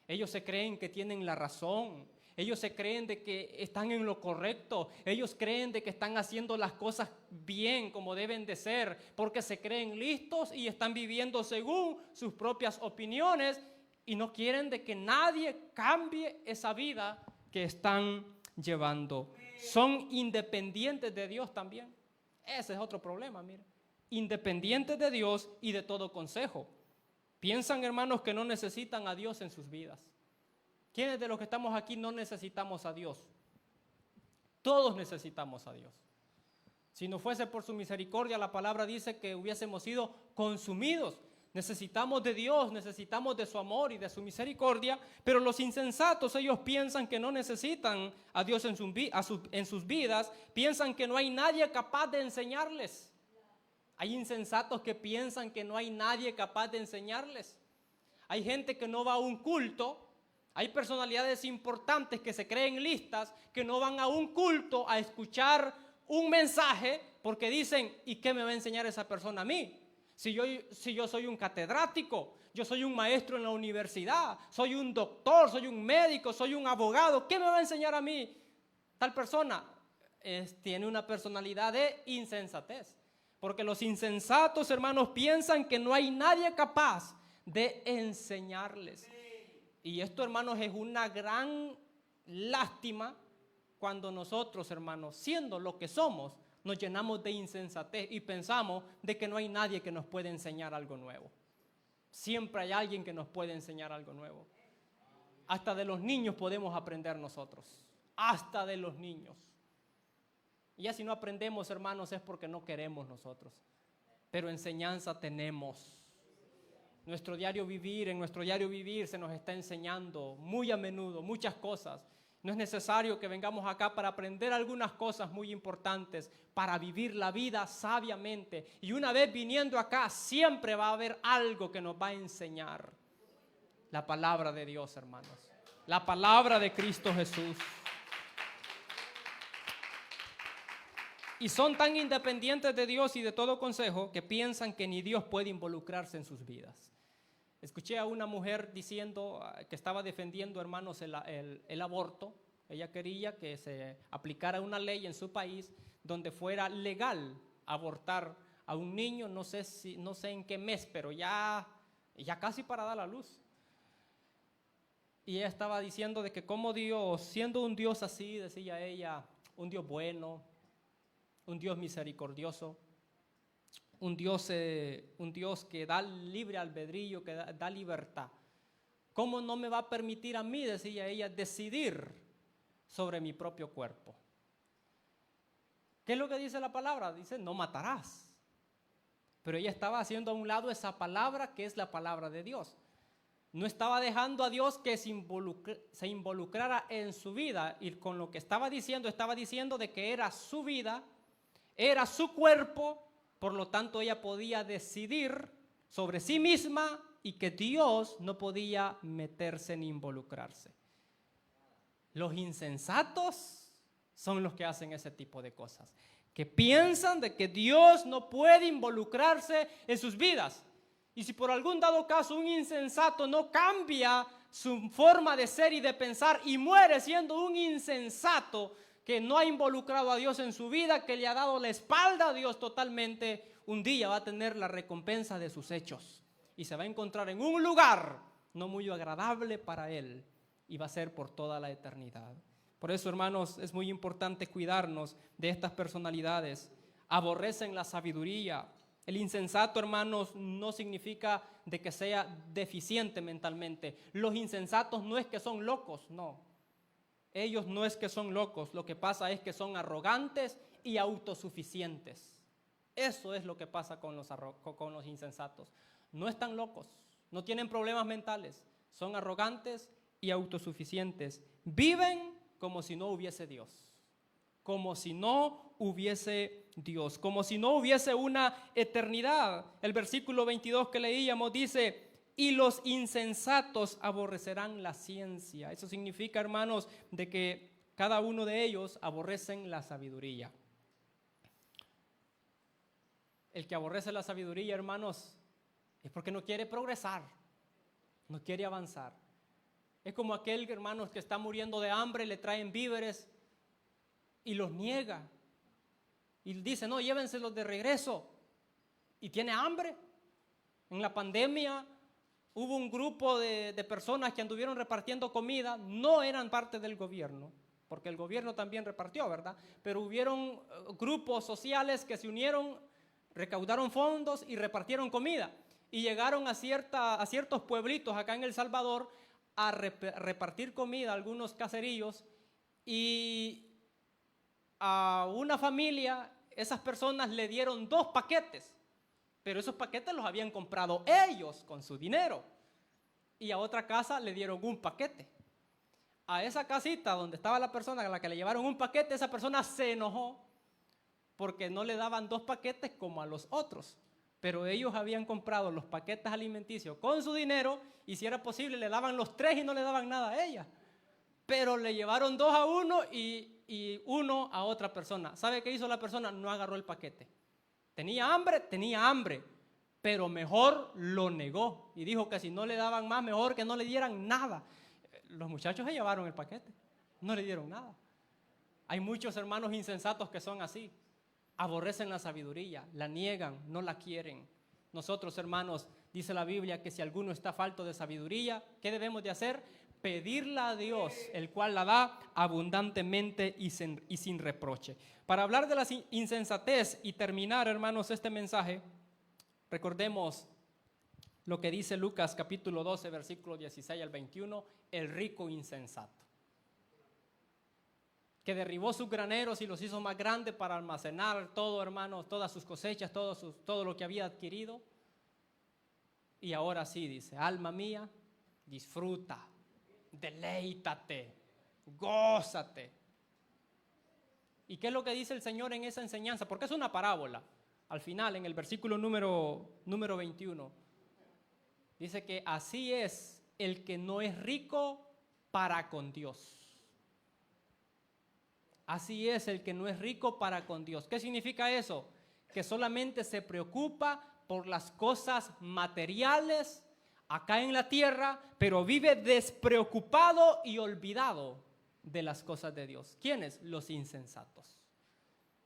Ellos se creen que tienen la razón. Ellos se creen de que están en lo correcto. Ellos creen de que están haciendo las cosas bien como deben de ser, porque se creen listos y están viviendo según sus propias opiniones y no quieren de que nadie cambie esa vida que están llevando. Son independientes de Dios también. Ese es otro problema, mire. Independientes de Dios y de todo consejo. Piensan, hermanos, que no necesitan a Dios en sus vidas. ¿Quiénes de los que estamos aquí no necesitamos a Dios? Todos necesitamos a Dios. Si no fuese por su misericordia, la palabra dice que hubiésemos sido consumidos. Necesitamos de Dios, necesitamos de su amor y de su misericordia, pero los insensatos, ellos piensan que no necesitan a Dios en sus vidas, piensan que no hay nadie capaz de enseñarles. Hay insensatos que piensan que no hay nadie capaz de enseñarles. Hay gente que no va a un culto. Hay personalidades importantes que se creen listas, que no van a un culto a escuchar un mensaje porque dicen, ¿y qué me va a enseñar esa persona a mí? Si yo soy un catedrático, yo soy un maestro en la universidad, soy un doctor, soy un médico, soy un abogado, ¿qué me va a enseñar a mí? Tal persona tiene una personalidad de insensatez, porque los insensatos, hermanos, piensan que no hay nadie capaz de enseñarles. Y esto, hermanos, es una gran lástima cuando nosotros, hermanos, siendo lo que somos, nos llenamos de insensatez y pensamos de que no hay nadie que nos puede enseñar algo nuevo. Siempre hay alguien que nos puede enseñar algo nuevo. Hasta de los niños podemos aprender nosotros. Hasta de los niños. Y ya si no aprendemos, hermanos, es porque no queremos nosotros. Pero enseñanza tenemos. En nuestro diario vivir se nos está enseñando muy a menudo muchas cosas. No es necesario que vengamos acá para aprender algunas cosas muy importantes, para vivir la vida sabiamente. Y una vez viniendo acá, siempre va a haber algo que nos va a enseñar. La palabra de Dios, hermanos. La palabra de Cristo Jesús. Y son tan independientes de Dios y de todo consejo que piensan que ni Dios puede involucrarse en sus vidas. Escuché a una mujer diciendo que estaba defendiendo, hermanos, el aborto. Ella quería que se aplicara una ley en su país donde fuera legal abortar a un niño, no sé en qué mes, pero ya casi para dar a luz. Y ella estaba diciendo de que como Dios, siendo un Dios así, decía ella, un Dios bueno, un Dios misericordioso, un Dios que da libre albedrío, que da libertad. ¿Cómo no me va a permitir a mí, decía ella, decidir sobre mi propio cuerpo? ¿Qué es lo que dice la palabra? Dice, no matarás. Pero ella estaba haciendo a un lado esa palabra que es la palabra de Dios. no estaba dejando a Dios que se involucrara en su vida, y con lo que estaba diciendo de que era su vida, era su cuerpo, por lo tanto ella podía decidir sobre sí misma y que Dios no podía meterse ni involucrarse. Los insensatos son los que hacen ese tipo de cosas, que piensan de que Dios no puede involucrarse en sus vidas. Y si por algún dado caso un insensato no cambia su forma de ser y de pensar y muere siendo un insensato que no ha involucrado a Dios en su vida, que le ha dado la espalda a Dios totalmente, un día va a tener la recompensa de sus hechos y se va a encontrar en un lugar no muy agradable para él, y va a ser por toda la eternidad. Por eso, hermanos, es muy importante cuidarnos de estas personalidades. Aborrecen la sabiduría. El insensato, hermanos, no significa de que sea deficiente mentalmente. Los insensatos no es que son locos, no. Ellos no es que son locos, lo que pasa es que son arrogantes y autosuficientes. Eso es lo que pasa con los insensatos. No están locos, no tienen problemas mentales, son arrogantes y autosuficientes. Viven como si no hubiese Dios. Como si no hubiese Dios, como si no hubiese una eternidad. El versículo 22 que leíamos dice: y los insensatos aborrecerán la ciencia. Eso significa, hermanos, de que cada uno de ellos aborrecen la sabiduría. El que aborrece la sabiduría, hermanos, es porque no quiere progresar, no quiere avanzar. Es como aquel, hermanos, que está muriendo de hambre, le traen víveres y los niega. Y dice: no, llévenselos de regreso. Y tiene hambre. En la pandemia hubo un grupo de personas que anduvieron repartiendo comida, no eran parte del gobierno, porque el gobierno también repartió, ¿verdad? Pero hubieron grupos sociales que se unieron, recaudaron fondos y repartieron comida. Y llegaron a ciertos pueblitos acá en El Salvador a repartir comida a algunos caserillos, y a una familia esas personas le dieron 2 paquetes, pero esos paquetes los habían comprado ellos con su dinero, y a otra casa le dieron 1 paquete. A esa casita donde estaba la persona a la que le llevaron 1 paquete, esa persona se enojó porque no le daban 2 paquetes como a los otros, pero ellos habían comprado los paquetes alimenticios con su dinero, y si era posible le daban los 3 y no le daban nada a ella, pero le llevaron 2 a uno y 1 a otra persona. ¿Sabe qué hizo la persona? No agarró el paquete. Tenía hambre, pero mejor lo negó y dijo que si no le daban más, mejor que no le dieran nada. Los muchachos se llevaron el paquete, no le dieron nada. Hay muchos hermanos insensatos que son así. Aborrecen la sabiduría, la niegan, no la quieren. Nosotros, hermanos, dice la Biblia que si alguno está falto de sabiduría, ¿qué debemos de hacer? Pedirla a Dios, el cual la da abundantemente y sin reproche. Para hablar de la insensatez y terminar, hermanos, este mensaje, recordemos lo que dice Lucas capítulo 12, versículo 16 al 21, el rico insensato, que derribó sus graneros y los hizo más grandes para almacenar todo, hermanos, todas sus cosechas, todo lo que había adquirido. Y ahora sí dice: alma mía, disfruta, deleítate, gózate. ¿Y qué es lo que dice el Señor en esa enseñanza? Porque es una parábola. Al final, en el versículo número 21, dice que así es el que no es rico para con Dios. Así es el que no es rico para con Dios. ¿Qué significa eso? Que solamente se preocupa por las cosas materiales acá en la tierra, pero vive despreocupado y olvidado de las cosas de Dios. ¿Quiénes? Los insensatos.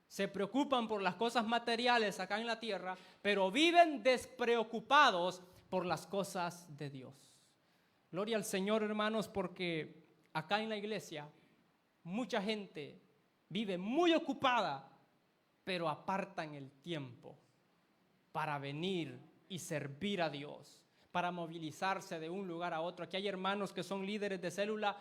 Se preocupan por las cosas materiales acá en la tierra, pero viven despreocupados por las cosas de Dios. Gloria al Señor, hermanos, porque acá en la iglesia mucha gente vive muy ocupada, pero apartan el tiempo para venir y servir a Dios, para movilizarse de un lugar a otro. Aquí hay hermanos que son líderes de célula,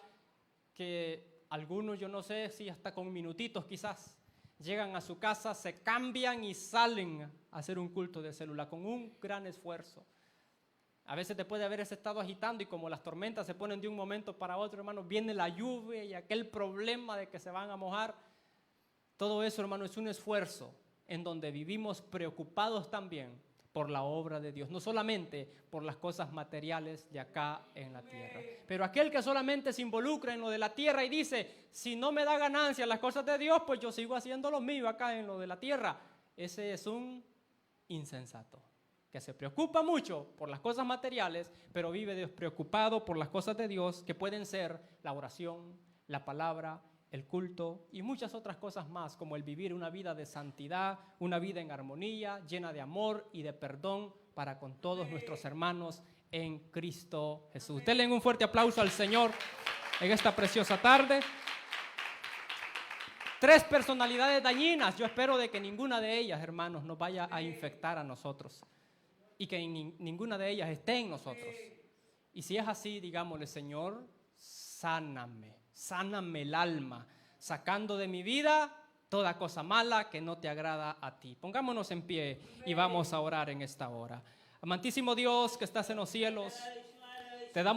que algunos, yo no sé si hasta con minutitos quizás, llegan a su casa, se cambian y salen a hacer un culto de célula con un gran esfuerzo. A veces después de haber estado agitando y como las tormentas se ponen de un momento para otro, hermano, viene la lluvia y aquel problema de que se van a mojar. Todo eso, hermano, es un esfuerzo en donde vivimos preocupados también por la obra de Dios, no solamente por las cosas materiales de acá en la tierra. Pero aquel que solamente se involucra en lo de la tierra y dice, si no me da ganancia las cosas de Dios, pues yo sigo haciendo lo mío acá en lo de la tierra. Ese es un insensato, que se preocupa mucho por las cosas materiales, pero vive despreocupado por las cosas de Dios, que pueden ser la oración, la palabra, el culto y muchas otras cosas más, como el vivir una vida de santidad, una vida en armonía, llena de amor y de perdón para con todos nuestros hermanos en Cristo Jesús. Denle un fuerte aplauso al Señor en esta preciosa tarde. 3 personalidades dañinas. Yo espero de que ninguna de ellas, hermanos, nos vaya a infectar a nosotros y que ninguna de ellas esté en nosotros. Y si es así, digámosle, Señor, sáname el alma, sacando de mi vida toda cosa mala que no te agrada a ti. Pongámonos en pie y vamos a orar en esta hora. Amantísimo Dios que estás en los cielos,